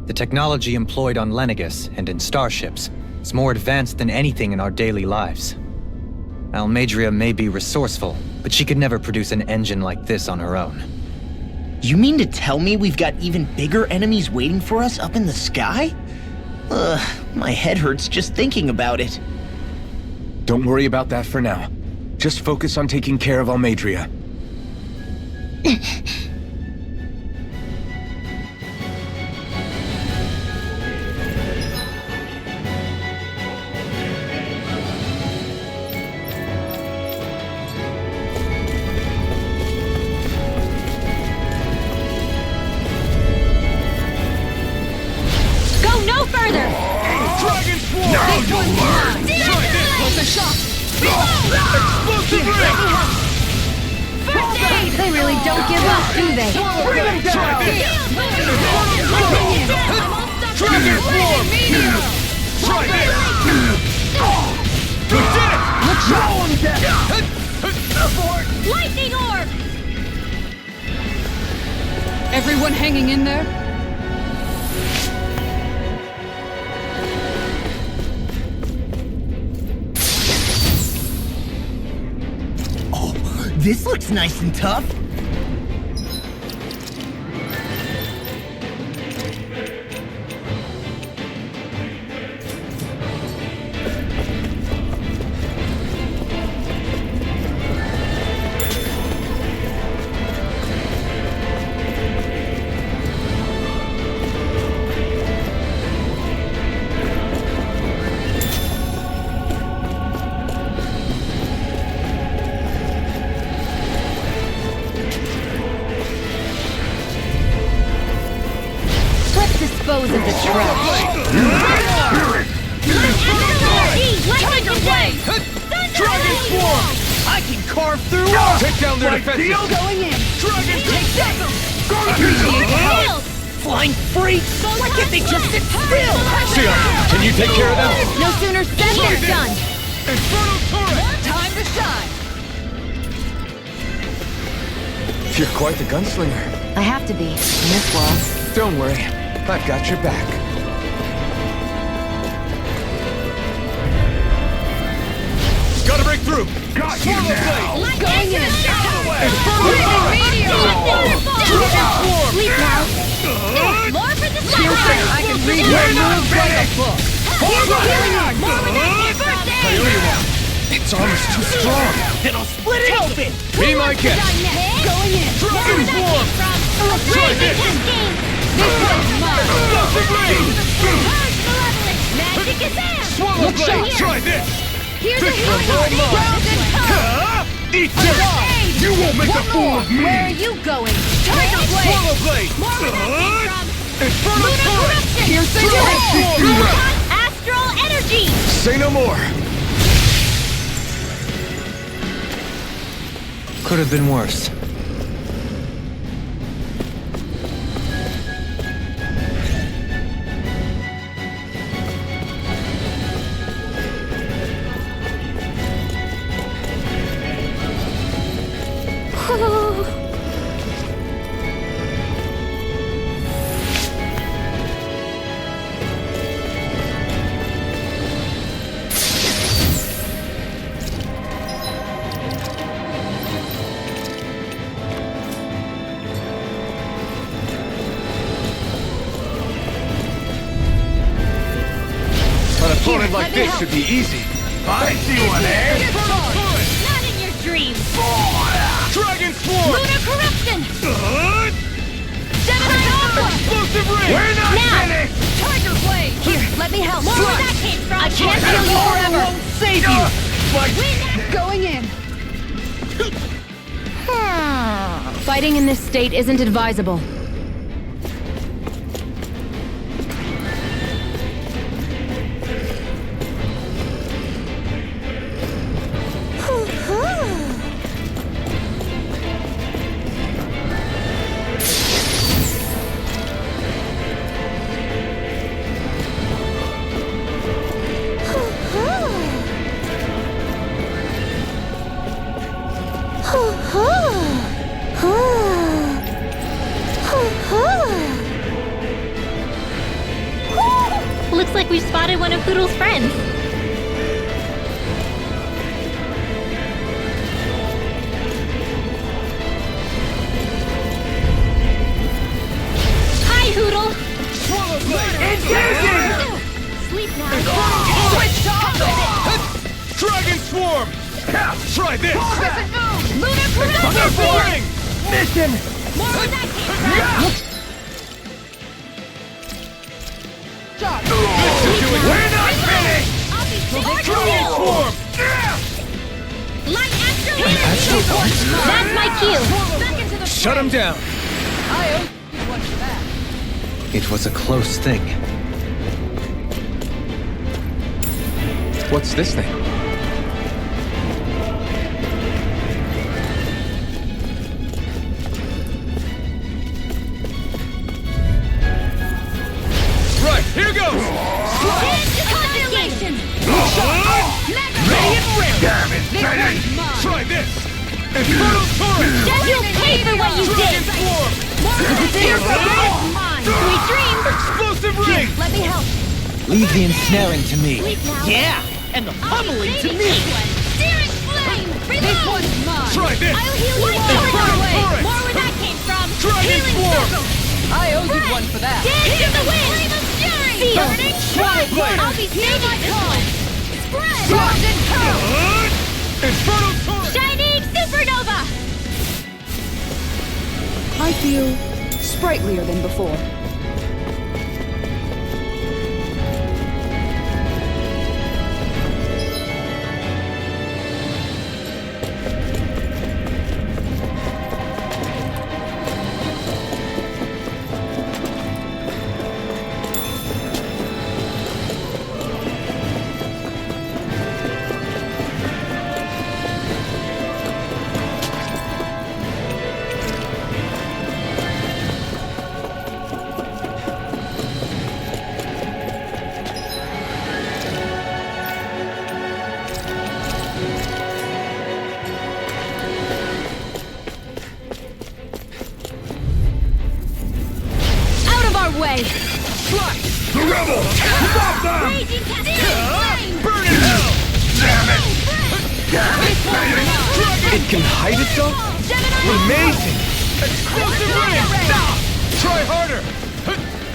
Speaker 3: The technology employed on Lenegis and in starships is more advanced than anything in our daily lives. Almeidrea may be resourceful, but she could never produce an engine like this on her own.
Speaker 7: You mean to tell me we've got even bigger enemies waiting for us up in the sky? My head hurts just thinking about it.
Speaker 2: Don't worry about that for now. Just focus on taking care of Almeidrea.
Speaker 5: Go no further!
Speaker 9: Dragon Swarm! Now you learn!
Speaker 5: Try this!
Speaker 9: Like a shot! Explosive ring!
Speaker 5: First aid! They really don't give up, do they?
Speaker 9: Bring him down! Try this! Dragon Swarm! Try this! You did it! Let's show him death!
Speaker 5: Lightning Orb!
Speaker 4: Everyone hanging in there?
Speaker 7: This looks nice and tough.
Speaker 5: Dispose of the trash. Tiger Blade!
Speaker 9: Dragon Swarm! I can carve through walls!
Speaker 2: Take down their defenses!
Speaker 5: Going in!
Speaker 9: Dragon
Speaker 5: Healed!
Speaker 7: Flying freaks! Why can't they just sit still?
Speaker 2: Saar, can you take care of them?
Speaker 5: No sooner said than done!
Speaker 9: Infernal Turret!
Speaker 5: Time to shine!
Speaker 2: You're quite the gunslinger.
Speaker 6: I have to be, in this world.
Speaker 2: Don't worry, I've got your back.
Speaker 9: Gotta break through! Got you now!
Speaker 5: Going in!
Speaker 9: Dragon Swarm!
Speaker 5: Leap now! More for the slide!
Speaker 4: I can read your moves like a book.
Speaker 5: Healing Arm! More with that first aid!
Speaker 2: Its armor's too strong.
Speaker 7: Then I'll split it open!
Speaker 2: Be my guest.
Speaker 5: Going in!
Speaker 9: Dragon Swarm!
Speaker 5: Try this! Magic is there!
Speaker 9: Swallow blade!
Speaker 5: Try
Speaker 1: this!
Speaker 5: Here's a
Speaker 1: This
Speaker 5: healing
Speaker 1: one's all
Speaker 5: art!
Speaker 1: mine.
Speaker 5: Frozen tongue!
Speaker 1: Eat this! You won't make a fool of me!
Speaker 5: Where are you going? Tiger blade!
Speaker 1: Swallow blade!
Speaker 5: More where that came from!
Speaker 1: Infernal
Speaker 5: Lunar
Speaker 1: torrent!
Speaker 5: corruption!
Speaker 1: Piercing
Speaker 5: Astral energy!
Speaker 2: Say no more!
Speaker 3: Could have been worse.
Speaker 1: An opponent like this should be easy. I see one, eh?
Speaker 5: Not in your dreams!
Speaker 1: Dragon Swarm!
Speaker 5: Lunar corruption! Gemini Alpha!
Speaker 1: Explosive ring! We're not finished!
Speaker 5: Tiger blade! Here, let me help. More where that came from! I can't heal you forever!
Speaker 9: Save you!
Speaker 4: Going in.
Speaker 6: Fighting in this state isn't advisable.
Speaker 5: Looks like we've spotted one of Poodle's friends. Hi, Hoodle!
Speaker 1: Swallow blade!
Speaker 5: Sleep now.
Speaker 9: Switch off!
Speaker 1: Dragon Swarm! Try this!
Speaker 5: Lunar corruption!
Speaker 1: Another ring! Mission!
Speaker 5: More where that came from!
Speaker 1: This should do it! We're not finished!
Speaker 5: I'll be
Speaker 1: Dragon Swarm!
Speaker 5: Light astral energy! That's my cue! Back into the
Speaker 1: Shut him down!
Speaker 3: It was a close thing.
Speaker 2: What's this thing?
Speaker 1: Right, here goes!
Speaker 5: Constellation!
Speaker 1: Radiant ring! Damn it, Teddy! Try this! Infernal torrent!
Speaker 5: Guess you'll pay for what you
Speaker 1: Dragon
Speaker 5: did!
Speaker 1: Swarm!
Speaker 5: Mine! Sweet dreams!
Speaker 1: Explosive ring!
Speaker 5: Let me help.
Speaker 3: Leave the ensnaring to me.
Speaker 5: Sleep now.
Speaker 9: Yeah! And the pummeling to me!
Speaker 5: Searing flame! This one's mine!
Speaker 1: Try this!
Speaker 5: I'll heal you all
Speaker 1: Infernal
Speaker 5: the way!
Speaker 1: torrent!
Speaker 5: More where that came from!
Speaker 1: Dragon
Speaker 5: Healing
Speaker 1: Swarm!
Speaker 5: circle!
Speaker 9: I owe you one for that!
Speaker 5: Dance in the wind! Flame of fury! Seal!
Speaker 1: Swallow blade!
Speaker 5: I'll be saving this one! Spread!
Speaker 1: Frozen tongue! Infernal torrent!
Speaker 5: Shining supernova!
Speaker 4: I feel sprightlier than before.
Speaker 5: Way!
Speaker 1: The rebels! Stop them!
Speaker 5: Raging flame!
Speaker 1: Burn in hell! Damn it!
Speaker 2: It can hide itself?
Speaker 1: Amazing! Explosive ring! Try harder!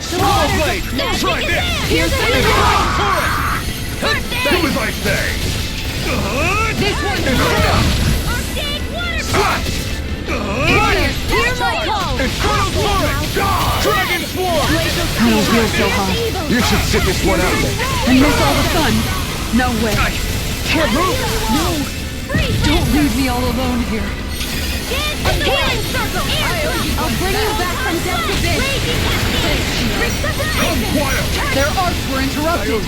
Speaker 1: Swallow blade! Try this!
Speaker 5: Here's a
Speaker 1: Infernal torrent! Do as I say!
Speaker 5: This one's Arctic water!
Speaker 1: Slash!
Speaker 5: Hear my call!
Speaker 1: Infernal torrent! Dragon Swarm!
Speaker 4: How feel so hot.
Speaker 2: You should sit this one out then.
Speaker 4: And miss all the fun. No way.
Speaker 9: Can't move!
Speaker 4: No! Don't leave me all alone here.
Speaker 5: I'm healing circle! I'll bring you back from death to this!
Speaker 9: Come quiet!
Speaker 4: Their arcs were interrupted.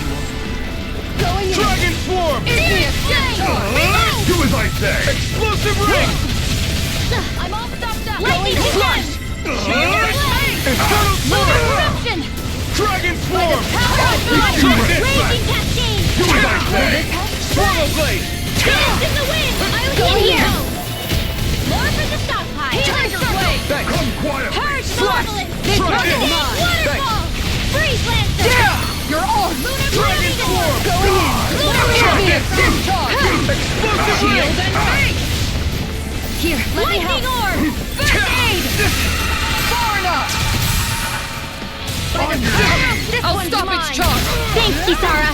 Speaker 4: Going in.
Speaker 9: Dragon Swarm! Do as I say! Explosive ring!
Speaker 5: I'm all stopped up!
Speaker 9: Lightning Flash! Infernal Sword!
Speaker 5: Eruption!
Speaker 9: Dragon Swarm!
Speaker 5: Raging
Speaker 9: Try this back!
Speaker 5: Cascade!
Speaker 9: Do as I say! Swallow Blade!
Speaker 5: Dance in the wind! I'll heal here! More for the stockpile! Tiger Blade!
Speaker 9: Come quiet!
Speaker 5: Purge
Speaker 9: Slash!
Speaker 5: Malevolence!
Speaker 9: Try this!
Speaker 5: Waterfall! Freeze Lancer!
Speaker 9: Yeah!
Speaker 4: You're on.
Speaker 5: Lunar
Speaker 9: Dragon Swarm!
Speaker 5: Lunar
Speaker 9: Try
Speaker 5: Radiant!
Speaker 9: this! Explosive ring!
Speaker 5: Here, let me help! Orb! First aid!
Speaker 4: Far enough.
Speaker 5: This
Speaker 4: I'll
Speaker 5: one's
Speaker 4: stop
Speaker 5: mine.
Speaker 4: its charge.
Speaker 5: Thanks, Kisara!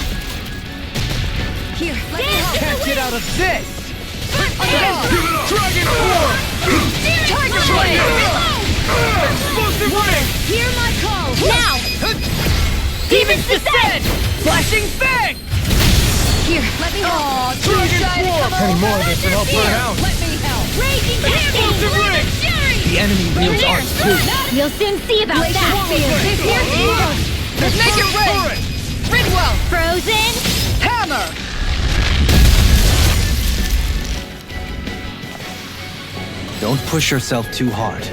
Speaker 4: Here, let me
Speaker 5: Dance
Speaker 4: help.
Speaker 5: in the wind!
Speaker 9: Out of this!
Speaker 5: First aid!
Speaker 9: Dragon Swarm!
Speaker 5: Tiger Blade!
Speaker 9: Explosive ring!
Speaker 5: Hear my call! Now! Demons descend!
Speaker 9: Flashing Fang!
Speaker 4: Here, let me help.
Speaker 9: Dragon Swarm!
Speaker 2: Any more of this and I'll burn out.
Speaker 4: Let me help.
Speaker 5: Raging
Speaker 9: Explosive
Speaker 5: Cascade!
Speaker 9: ring!
Speaker 5: Fury!
Speaker 7: The enemy wields arts too.
Speaker 5: We'll soon see about that!
Speaker 4: This here's evil. Let's make it rain. Ridwell,
Speaker 5: Frozen!
Speaker 4: hammer.
Speaker 3: Don't push yourself too hard.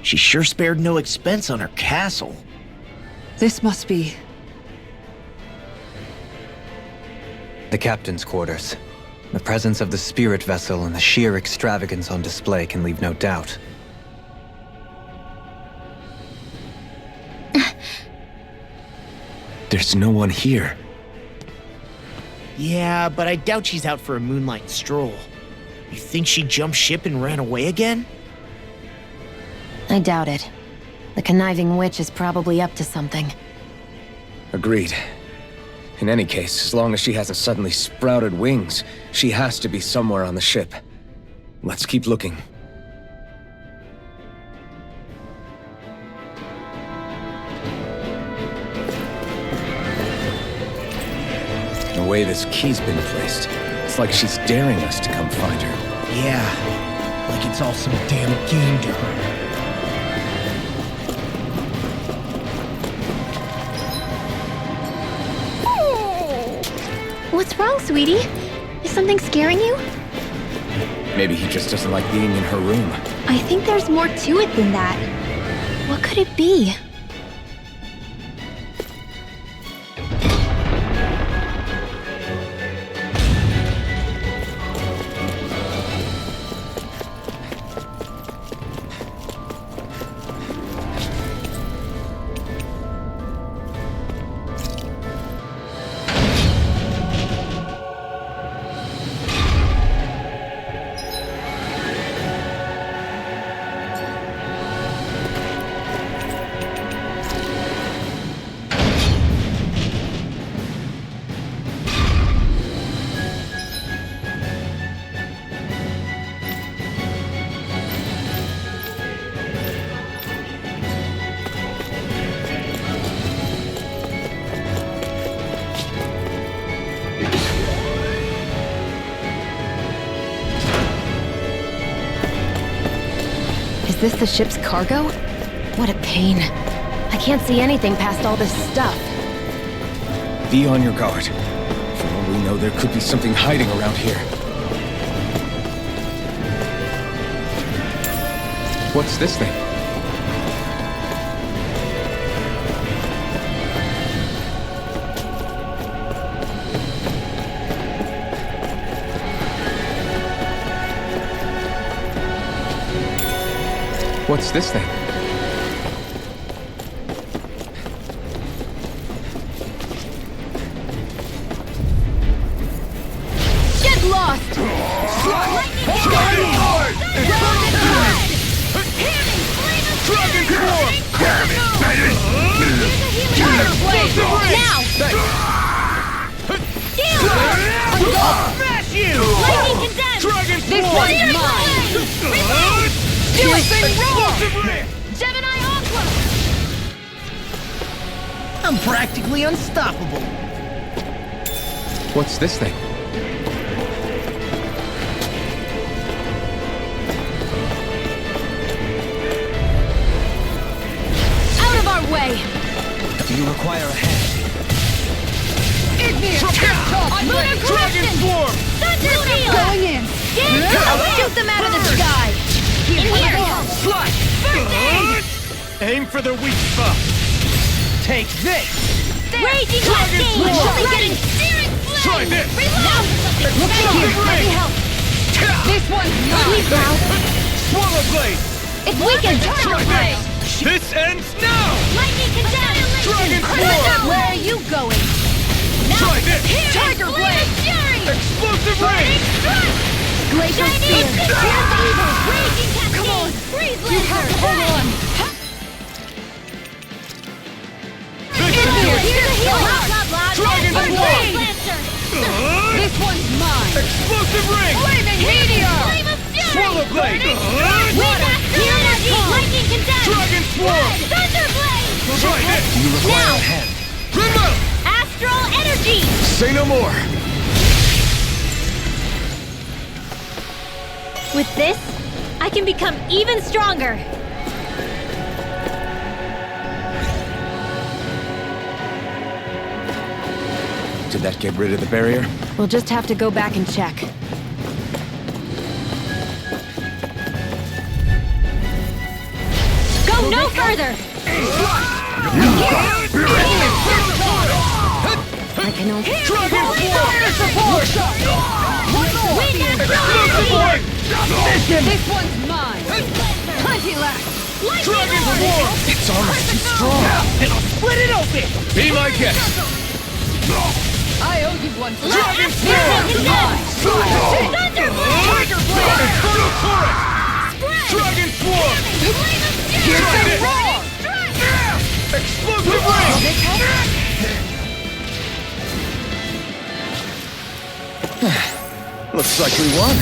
Speaker 7: She sure spared no expense on her castle.
Speaker 4: This must be.
Speaker 3: The captain's quarters. The presence of the spirit vessel and the sheer extravagance on display can leave no doubt.
Speaker 2: There's no one here.
Speaker 7: Yeah, but I doubt she's out for a moonlight stroll. You think she jumped ship and ran away again?
Speaker 6: I doubt it. The conniving witch is probably up to something.
Speaker 2: Agreed. In any case, as long as she hasn't suddenly sprouted wings, she has to be somewhere on the ship. Let's keep looking. The way this key's been placed, it's like she's daring us to come find her.
Speaker 7: Yeah, like it's all some damn game to her.
Speaker 5: What's wrong, sweetie? Is something scaring you?
Speaker 2: Maybe he just doesn't like being in her room.
Speaker 5: I think there's more to it than that. What could it be?
Speaker 6: Is this the ship's cargo? What a pain. I can't see anything past all this stuff.
Speaker 2: Be on your guard. For all we know, there could be something hiding around here. What's this thing? What's this thing?
Speaker 6: Get lost!
Speaker 9: Dragon form! Damn it!
Speaker 6: Now!
Speaker 9: I'll smash you!
Speaker 5: Lightning condensed!
Speaker 9: Dragon
Speaker 6: This
Speaker 9: form!
Speaker 6: one's mine!
Speaker 9: Do a thing wrong!
Speaker 6: Gemini Aqua!
Speaker 9: I'm practically unstoppable.
Speaker 2: What's this thing?
Speaker 6: Out of our way!
Speaker 3: Do you require a hand?
Speaker 6: Igneous! Lunar
Speaker 9: Dragon
Speaker 6: corruption!
Speaker 9: form!
Speaker 6: Thunder Field!
Speaker 4: Going in!
Speaker 6: I'll shoot them out of the sky! In here!
Speaker 9: Slash!
Speaker 6: First aid!
Speaker 9: Aim for the weak spot. Take this!
Speaker 5: Raging
Speaker 9: Dragon
Speaker 5: cascade!
Speaker 9: form!
Speaker 5: We'll be getting searing flame!
Speaker 9: Try this!
Speaker 5: Reload!
Speaker 6: Look here! Let me help! This one's
Speaker 5: Please,
Speaker 6: mine!
Speaker 5: now!
Speaker 9: Swallow blade!
Speaker 6: It's weakened!
Speaker 9: Try this! This ends now!
Speaker 5: Lightning condensed!
Speaker 9: Dragon
Speaker 6: Thunder!
Speaker 9: form!
Speaker 6: Where are you going?
Speaker 9: Try this!
Speaker 6: Tiger blade!
Speaker 5: Fury!
Speaker 9: Explosive ray!
Speaker 6: Glacial
Speaker 5: Shining
Speaker 6: spear!
Speaker 5: Here's the evil! Raging cascade! Freeze
Speaker 6: You have to hold on!
Speaker 5: Here's the heal! Blah, blah,
Speaker 9: Dragon
Speaker 5: blah!
Speaker 9: form!
Speaker 5: Freeze Lancer!
Speaker 6: This one's mine!
Speaker 9: Explosive ring!
Speaker 6: Flaming meteor!
Speaker 5: Flame of fury!
Speaker 9: Swallow blade!
Speaker 5: Water! Energy! Lightning condensed!
Speaker 9: Dragon swarm!
Speaker 5: Thunder blade!
Speaker 9: Try this!
Speaker 3: Do you require
Speaker 5: Now.
Speaker 3: a hand?
Speaker 9: Remote!
Speaker 5: Astral energy!
Speaker 2: Say no more!
Speaker 5: With this, I can become even stronger.
Speaker 2: Did that get rid of the barrier?
Speaker 6: We'll just have to go back and check.
Speaker 5: Go no further!
Speaker 6: I can only...
Speaker 9: Dragon
Speaker 5: Wind astral
Speaker 9: form!
Speaker 5: energy!
Speaker 6: This one's mine! Plenty left!
Speaker 9: Dragon form!
Speaker 2: Its armor's too strong!
Speaker 9: It'll split it open!
Speaker 2: Be my guest!
Speaker 6: I owe you one for
Speaker 9: Dragon
Speaker 5: Mine!
Speaker 9: form!
Speaker 5: Thunder blade!
Speaker 9: Tiger blade! Infernal torrent! Dragon swarm! Try this! Explosive ring!
Speaker 2: Looks like we won.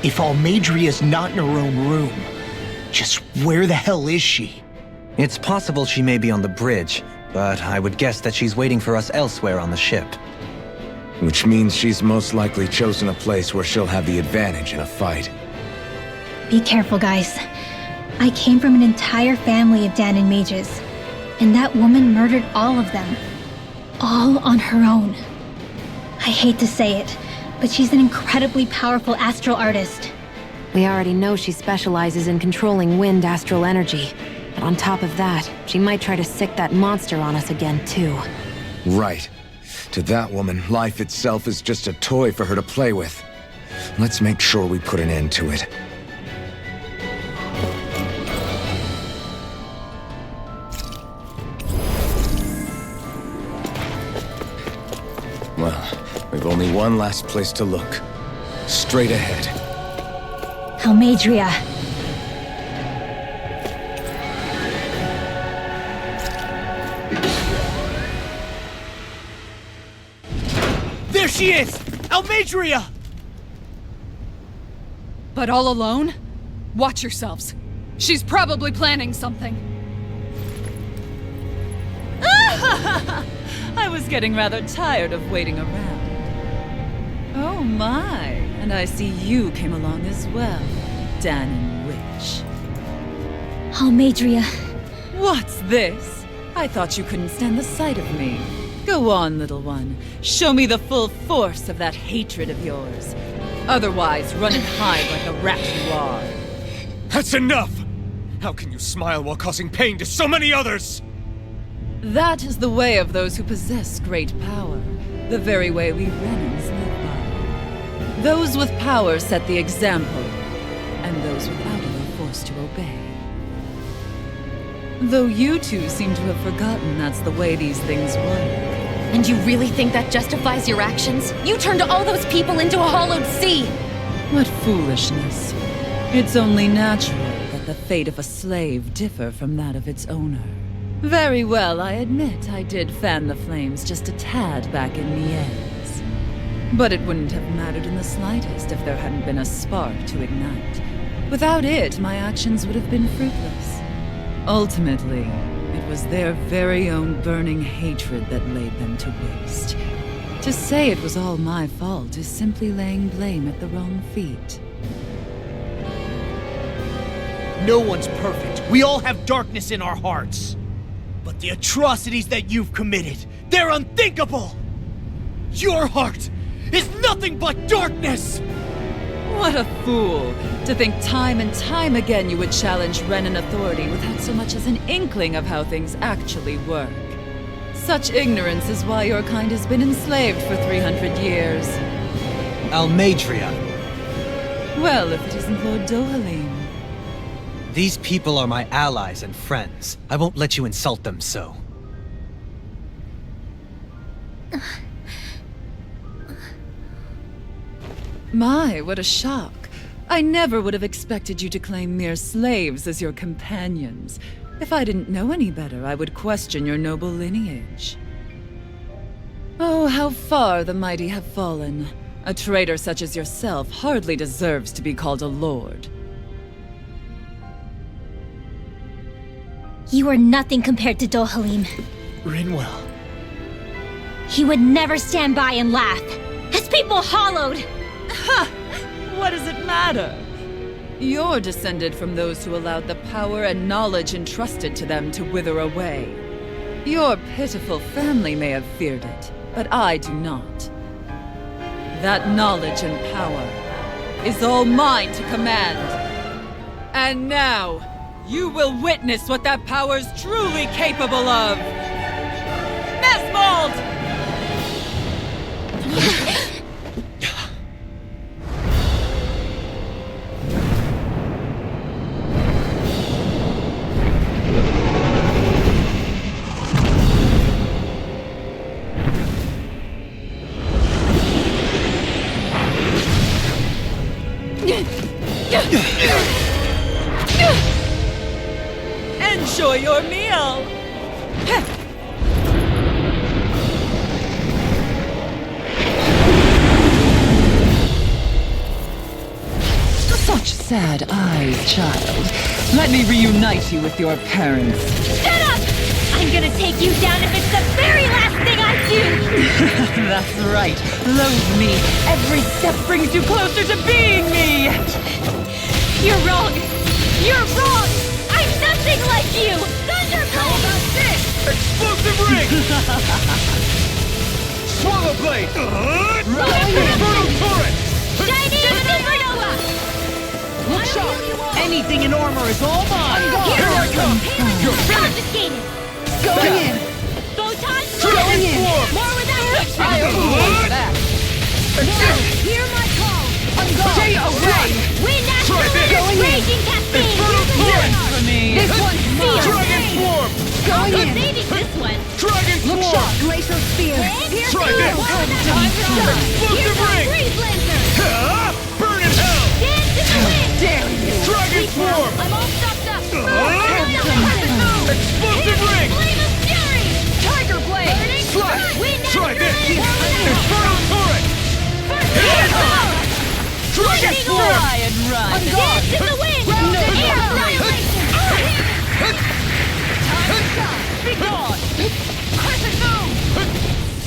Speaker 7: If Almeidrea's not in her own room, just where the hell is she?
Speaker 3: It's possible she may be on the bridge, but I would guess that she's waiting for us elsewhere on the ship.
Speaker 2: Which means she's most likely chosen a place where she'll have the advantage in a fight.
Speaker 5: Be careful, guys. I came from an entire family of Danon mages, and that woman murdered all of them. All on her own. I hate to say it, but she's an incredibly powerful astral artist.
Speaker 6: We already know she specializes in controlling wind astral energy. But on top of that, she might try to sick that monster on us again, too.
Speaker 2: Right. To that woman, life itself is just a toy for her to play with. Let's make sure we put an end to it. Well, we've only one last place to look. Straight ahead.
Speaker 5: Almeidrea.
Speaker 9: There she is! Almeidrea!
Speaker 10: But all alone? Watch yourselves. She's probably planning something.
Speaker 8: I was getting rather tired of waiting around. Oh my, and I see you came along as well, Danon Witch.
Speaker 5: Almeidrea.
Speaker 8: What's this? I thought you couldn't stand the sight of me. Go on, little one. Show me the full force of that hatred of yours. Otherwise, run and hide like a rat you are.
Speaker 2: That's enough! How can you smile while causing pain to so many others?
Speaker 8: That is the way of those who possess great power. The very way we Renans live by. Those with power set the example, and those without it are forced to obey. Though you two seem to have forgotten that's the way these things work.
Speaker 6: And you really think that justifies your actions? You turned all those people into a hollowed sea!
Speaker 8: What foolishness. It's only natural that the fate of a slave differ from that of its owner. Very well, I admit I did fan the flames just a tad back in Mies. But it wouldn't have mattered in the slightest if there hadn't been a spark to ignite. Without it, my actions would have been fruitless. Ultimately, it was their very own burning hatred that laid them to waste. To say it was all my fault is simply laying blame at the wrong feet.
Speaker 9: No one's perfect. We all have darkness in our hearts. But the atrocities that you've committed, they're unthinkable! Your heart is nothing but darkness!
Speaker 8: What a fool! To think time and time again you would challenge Renan authority without so much as an inkling of how things actually work. Such ignorance is why your kind has been enslaved for 300 years.
Speaker 3: Almeidrea.
Speaker 8: Well, if it isn't Lord Dohalim.
Speaker 3: These people are my allies and friends. I won't let you insult them so.
Speaker 8: My, what a shock. I never would have expected you to claim mere slaves as your companions. If I didn't know any better, I would question your noble lineage. Oh, how far the mighty have fallen. A traitor such as yourself hardly deserves to be called a lord.
Speaker 5: You are nothing compared to Dohalim.
Speaker 9: Rinwell.
Speaker 5: He would never stand by and laugh. His people hollowed!
Speaker 8: Ha! What does it matter? You're descended from those who allowed the power and knowledge entrusted to them to wither away. Your pitiful family may have feared it, but I do not. That knowledge and power is all mine to command. And now, you will witness what that power's truly capable of! Nesmold! Enjoy your meal! Such sad eyes, child. Let me reunite you with your parents.
Speaker 5: Shut up! I'm gonna take you down if it's the very last thing I do!
Speaker 8: That's right. Loathe me. Every step brings you closer to being me!
Speaker 5: You're wrong! You're wrong! I'm nothing like you! Thunderblade!
Speaker 9: That's it! Explosive ring! Swallow blade! Infernal turret!
Speaker 5: Shining Supernova!
Speaker 9: Anything in armor is all mine!
Speaker 4: Here I come!
Speaker 5: You're confiscated!
Speaker 4: Going in!
Speaker 5: Photon
Speaker 4: Going in!
Speaker 5: More without
Speaker 10: I overruled that.
Speaker 5: Hear my call!
Speaker 4: Stay away!
Speaker 5: Wind Astrolatus!
Speaker 4: Going in!
Speaker 5: Raging Cascade!
Speaker 10: For me.
Speaker 4: This one's mine!
Speaker 9: Dragon Swarm!
Speaker 4: Going in!
Speaker 5: Saving this one!
Speaker 9: Dragon
Speaker 4: Look
Speaker 9: Swarm!
Speaker 4: sharp! Glacial Spear!
Speaker 9: Try this! Explosive Ring!
Speaker 5: Freeze Lancer!
Speaker 9: Burn in hell!
Speaker 5: Dance in the wind!
Speaker 4: Dare you!
Speaker 9: Dragon Swarm!
Speaker 5: I'm all stopped up!
Speaker 9: Explosive Ring!
Speaker 5: Flame of Fury!
Speaker 10: Tiger Blade.
Speaker 9: Slash!
Speaker 5: Wind
Speaker 9: Try this!
Speaker 5: Astrolatus!
Speaker 9: Infernal Turret! Dragon Swarm!
Speaker 10: Fly and run.
Speaker 5: Dance in the wind! Air Annihilation!
Speaker 10: Be gone. Crescent Moon.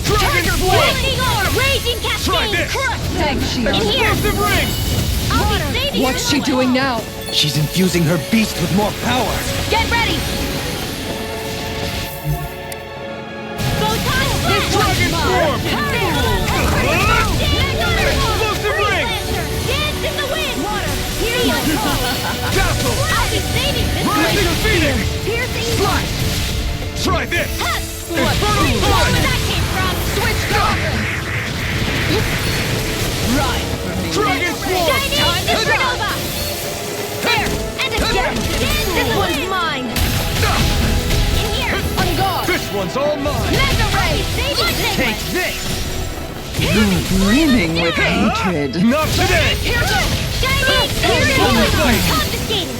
Speaker 9: Dragon Swarm!
Speaker 5: Lightning Orb! Raging
Speaker 9: Try
Speaker 5: Cascade!
Speaker 9: this!
Speaker 4: Thanks, Shield.
Speaker 5: In here!
Speaker 9: Explosive Ring!
Speaker 5: I'll be saving
Speaker 4: What's
Speaker 5: this
Speaker 4: she
Speaker 5: one.
Speaker 4: doing now?
Speaker 3: She's infusing her beast with more power.
Speaker 5: Get ready! Photon Blast!
Speaker 9: Dragon Swarm! Explosive Ring!
Speaker 5: Dance in the wind! Water! Here you go!
Speaker 9: Dazzle!
Speaker 5: I'll be saving this
Speaker 9: Rising
Speaker 5: one!
Speaker 9: Phoenix!
Speaker 5: Piercing
Speaker 9: Slash! Try this!
Speaker 5: Cut!
Speaker 9: Infernal
Speaker 5: Where
Speaker 9: Turret!
Speaker 5: that came from! Switch
Speaker 10: Ride for me.
Speaker 9: Dragon Swarm!
Speaker 5: Chinese Supernova! There! And again! Dance in the wind! Mine! In here! On guard!
Speaker 9: This one's all mine!
Speaker 5: Mega Ray! Lightning!
Speaker 9: Take this!
Speaker 4: Brimming with hatred.
Speaker 9: Not today!
Speaker 5: Chinese
Speaker 9: Infernal Flame!
Speaker 5: Confiscated!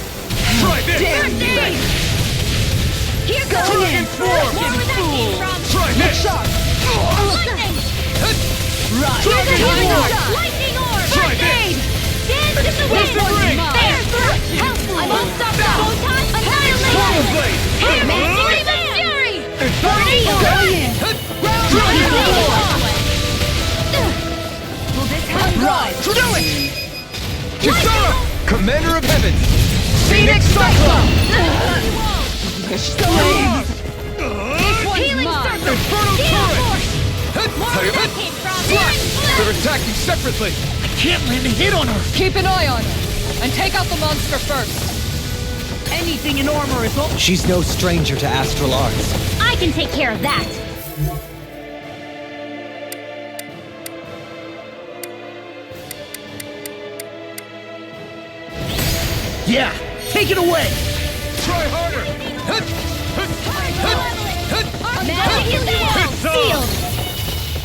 Speaker 9: Try this!
Speaker 5: First aid! Here goes!
Speaker 9: Dragon Swarm!
Speaker 5: More where that came from!
Speaker 9: Try this!
Speaker 5: Lightning!
Speaker 9: Dragon Swarm!
Speaker 5: Lightning Orb!
Speaker 9: Try
Speaker 5: First
Speaker 9: this!
Speaker 5: aid! Dance in the wind!
Speaker 9: Explosive Ring!
Speaker 5: There! Helpful! I'm all stopped up! Photon Annihilation!
Speaker 9: Blade!
Speaker 5: Here, man! Flame of Fury!
Speaker 9: Infernal Turret! Dragon Swarm!
Speaker 5: Will this help?
Speaker 10: Ride.
Speaker 9: Do it! Kisara!
Speaker 3: Commander of Heaven.
Speaker 9: Phoenix Cyclone!
Speaker 5: Healing Circle!
Speaker 9: Infernal
Speaker 5: Gale
Speaker 9: Turret!
Speaker 5: Force! More where that came from!
Speaker 9: They're attacking separately! I can't land a hit on her!
Speaker 10: Keep an eye on her. And take out the monster first.
Speaker 9: Anything in armor is all...
Speaker 3: She's no stranger to astral arts.
Speaker 5: I can take care of that!
Speaker 9: Yeah! Take it away! Try harder!
Speaker 5: Magic in the wall! Sealed!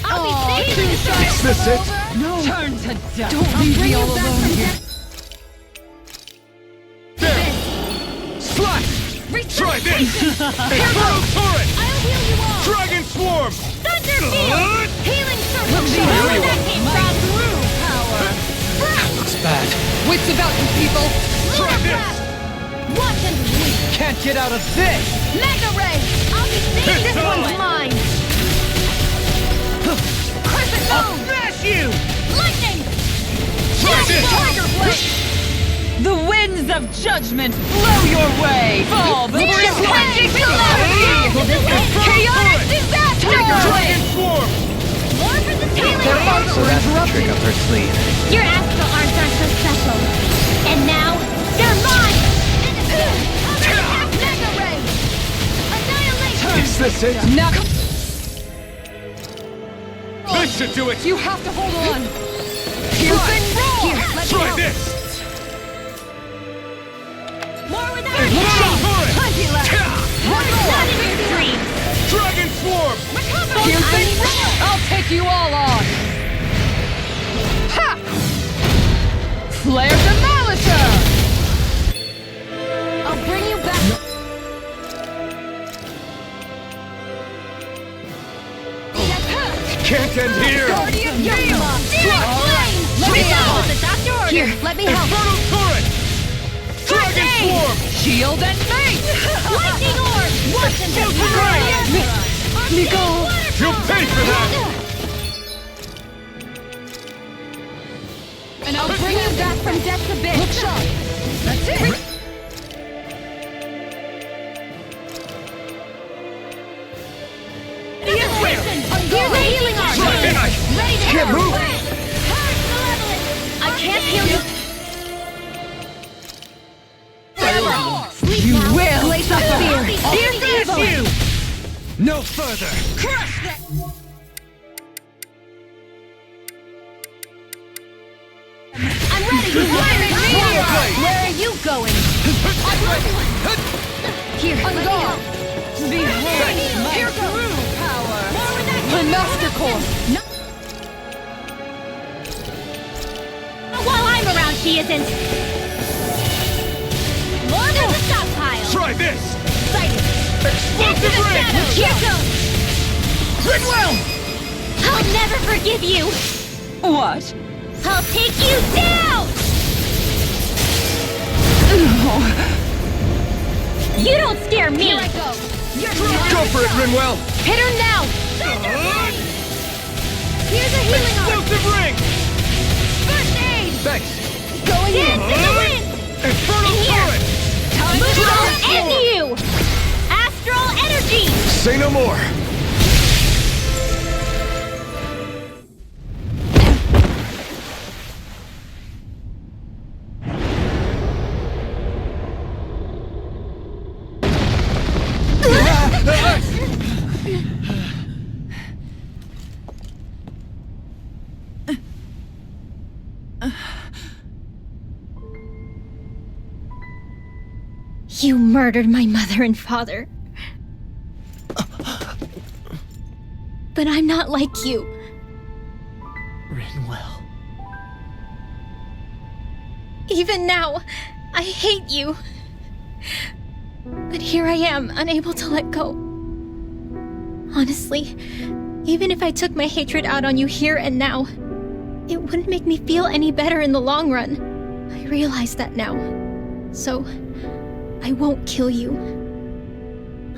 Speaker 5: I'll be saving this one!
Speaker 9: Is this it?
Speaker 10: Turn to dust.
Speaker 4: Don't leave me all alone here.
Speaker 9: There! Slash! Try this! Infernal Turret!
Speaker 5: I'll heal you all!
Speaker 9: Dragon Swarm!
Speaker 5: Thunder Field! Healing Circle!
Speaker 9: Sure.
Speaker 5: Where that came from!
Speaker 3: Looks bad.
Speaker 10: Wits about you, people.
Speaker 9: Try
Speaker 5: Lunar
Speaker 9: this!
Speaker 5: Blast! Watch and bleed!
Speaker 3: Can't get out of this.
Speaker 5: Mega Ray! I'll be saving this one's mine! Crescent Moon!
Speaker 9: Smash you!
Speaker 5: Lightning!
Speaker 9: Try this!
Speaker 5: Tiger Blade!
Speaker 10: The winds of judgment blow your way. Fall before his magic calamity. Chaotic disaster.
Speaker 9: Dragon Swarm!
Speaker 5: More for the healing Circle!
Speaker 3: So that's the trick up her sleeve.
Speaker 5: Your astral arts aren't so special. And now, they're mine! Mega Ray! Annihilation!
Speaker 9: Is this it?
Speaker 10: Now,
Speaker 9: This should do it!
Speaker 10: you have to hold on.
Speaker 5: Piercing roll! Here, let me
Speaker 9: Try
Speaker 5: help.
Speaker 9: this!
Speaker 5: More with that!
Speaker 9: Infernal Turret!
Speaker 5: Plenty left! One more! Not in your dreams!
Speaker 9: Dragon Swarm!
Speaker 5: Recover!
Speaker 10: Piercing, I'll take you all on. Ha! Flare Demolisher.
Speaker 5: I'll bring you back!
Speaker 9: Can't end here!
Speaker 5: Guardian Flame! Let me help! The doctor ordered! Here, let me help!
Speaker 9: Infernal Turret! Dragon Swarm!
Speaker 10: Shield and mace.
Speaker 5: Lightning Orb! Watch and
Speaker 9: Nicole! You'll pay for that!
Speaker 5: And I'll bring you back from death's abyss! Look sharp!
Speaker 10: That's it.
Speaker 5: Here's the healing arm! Ready to
Speaker 9: Can't
Speaker 5: help!
Speaker 9: move.
Speaker 5: I can't heal you!
Speaker 1: further!
Speaker 10: Crush that!
Speaker 5: I'm ready to Where are you going? Here, let me help.
Speaker 10: Behold my
Speaker 5: Here goes.
Speaker 10: true power!
Speaker 5: My master core. While I'm around, she isn't. More than the stockpile.
Speaker 1: Try this!
Speaker 5: Sighted.
Speaker 1: Explosive ring!
Speaker 5: Here goes.
Speaker 1: Ridwell!
Speaker 5: I'll never forgive you.
Speaker 10: What?
Speaker 5: I'll take you down. You don't scare me. Here I go.
Speaker 1: Go for it, Rinwell!
Speaker 5: Hit her now. Here's a healing arm.
Speaker 1: Explosive ring!
Speaker 5: First aid.
Speaker 1: Thanks!
Speaker 5: Going in. Dance in the wind.
Speaker 1: Infernal
Speaker 5: In here.
Speaker 1: turret!
Speaker 5: Move on. End you. Astral energy.
Speaker 2: Say no more!
Speaker 5: You murdered my mother and father. But I'm not like you.
Speaker 9: Rinwell.
Speaker 5: Even now, I hate you. But here I am, unable to let go. Honestly, even if I took my hatred out on you here and now, it wouldn't make me feel any better in the long run. I realize that now. So, I won't kill you.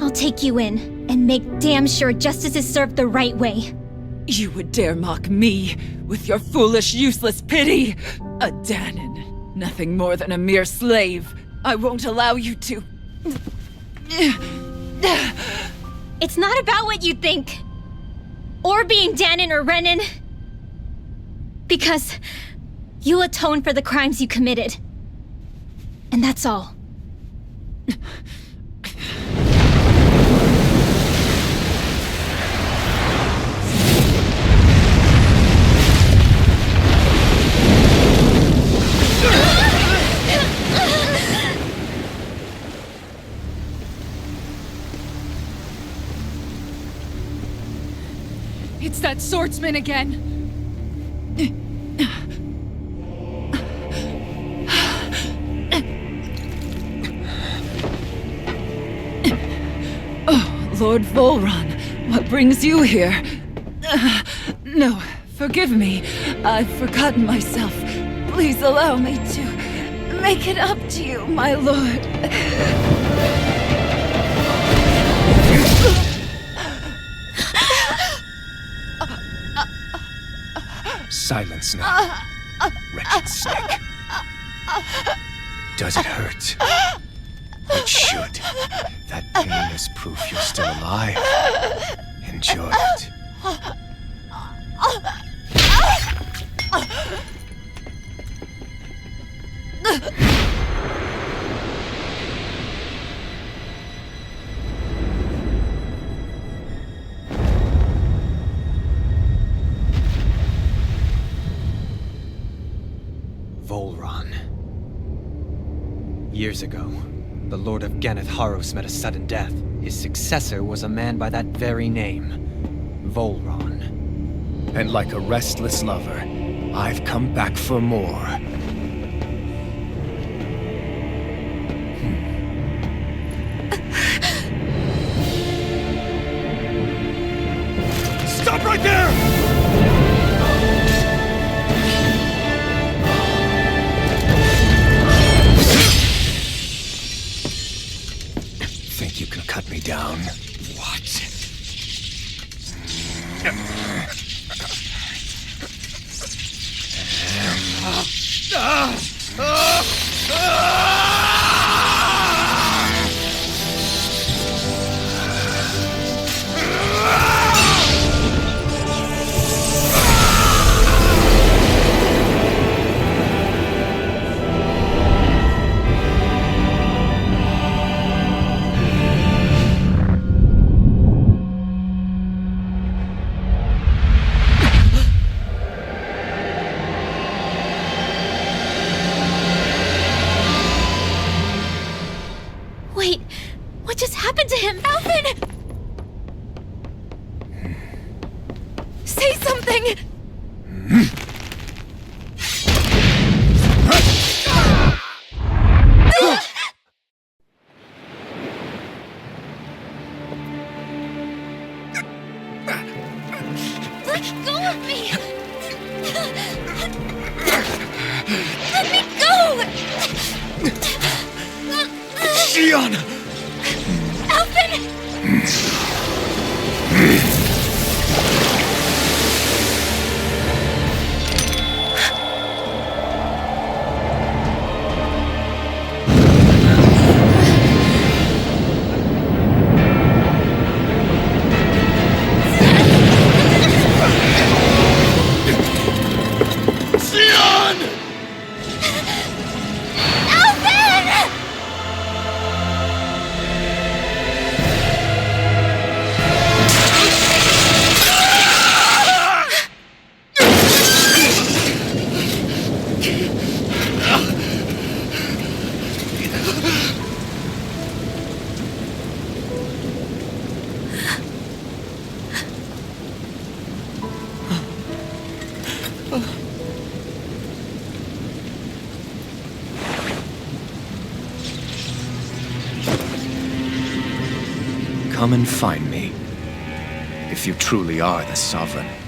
Speaker 5: I'll take you in and make damn sure justice is served the right way.
Speaker 8: You would dare mock me with your foolish, useless pity? A Danon, nothing more than a mere slave. I won't allow you to.
Speaker 5: It's not about what you think. Or being Danon or Renan. Because you'll atone for the crimes you committed. And that's all.
Speaker 4: It's that swordsman again.
Speaker 8: Lord Volron, what brings you here? No, forgive me. I've forgotten myself. Please allow me to make it up to you, my lord.
Speaker 2: Silence now, wretched snake. Does it hurt? It should. That pain is proof you're still alive. Enjoy it.
Speaker 3: Volron. Years ago, the Lord of Ganeth Haros met a sudden death. His successor was a man by that very name, Volron.
Speaker 2: And like a restless lover, I've come back for more.
Speaker 1: Stop right there!
Speaker 2: Think you can cut me down? What? Sion! Come and find me, if you truly are the Sovereign.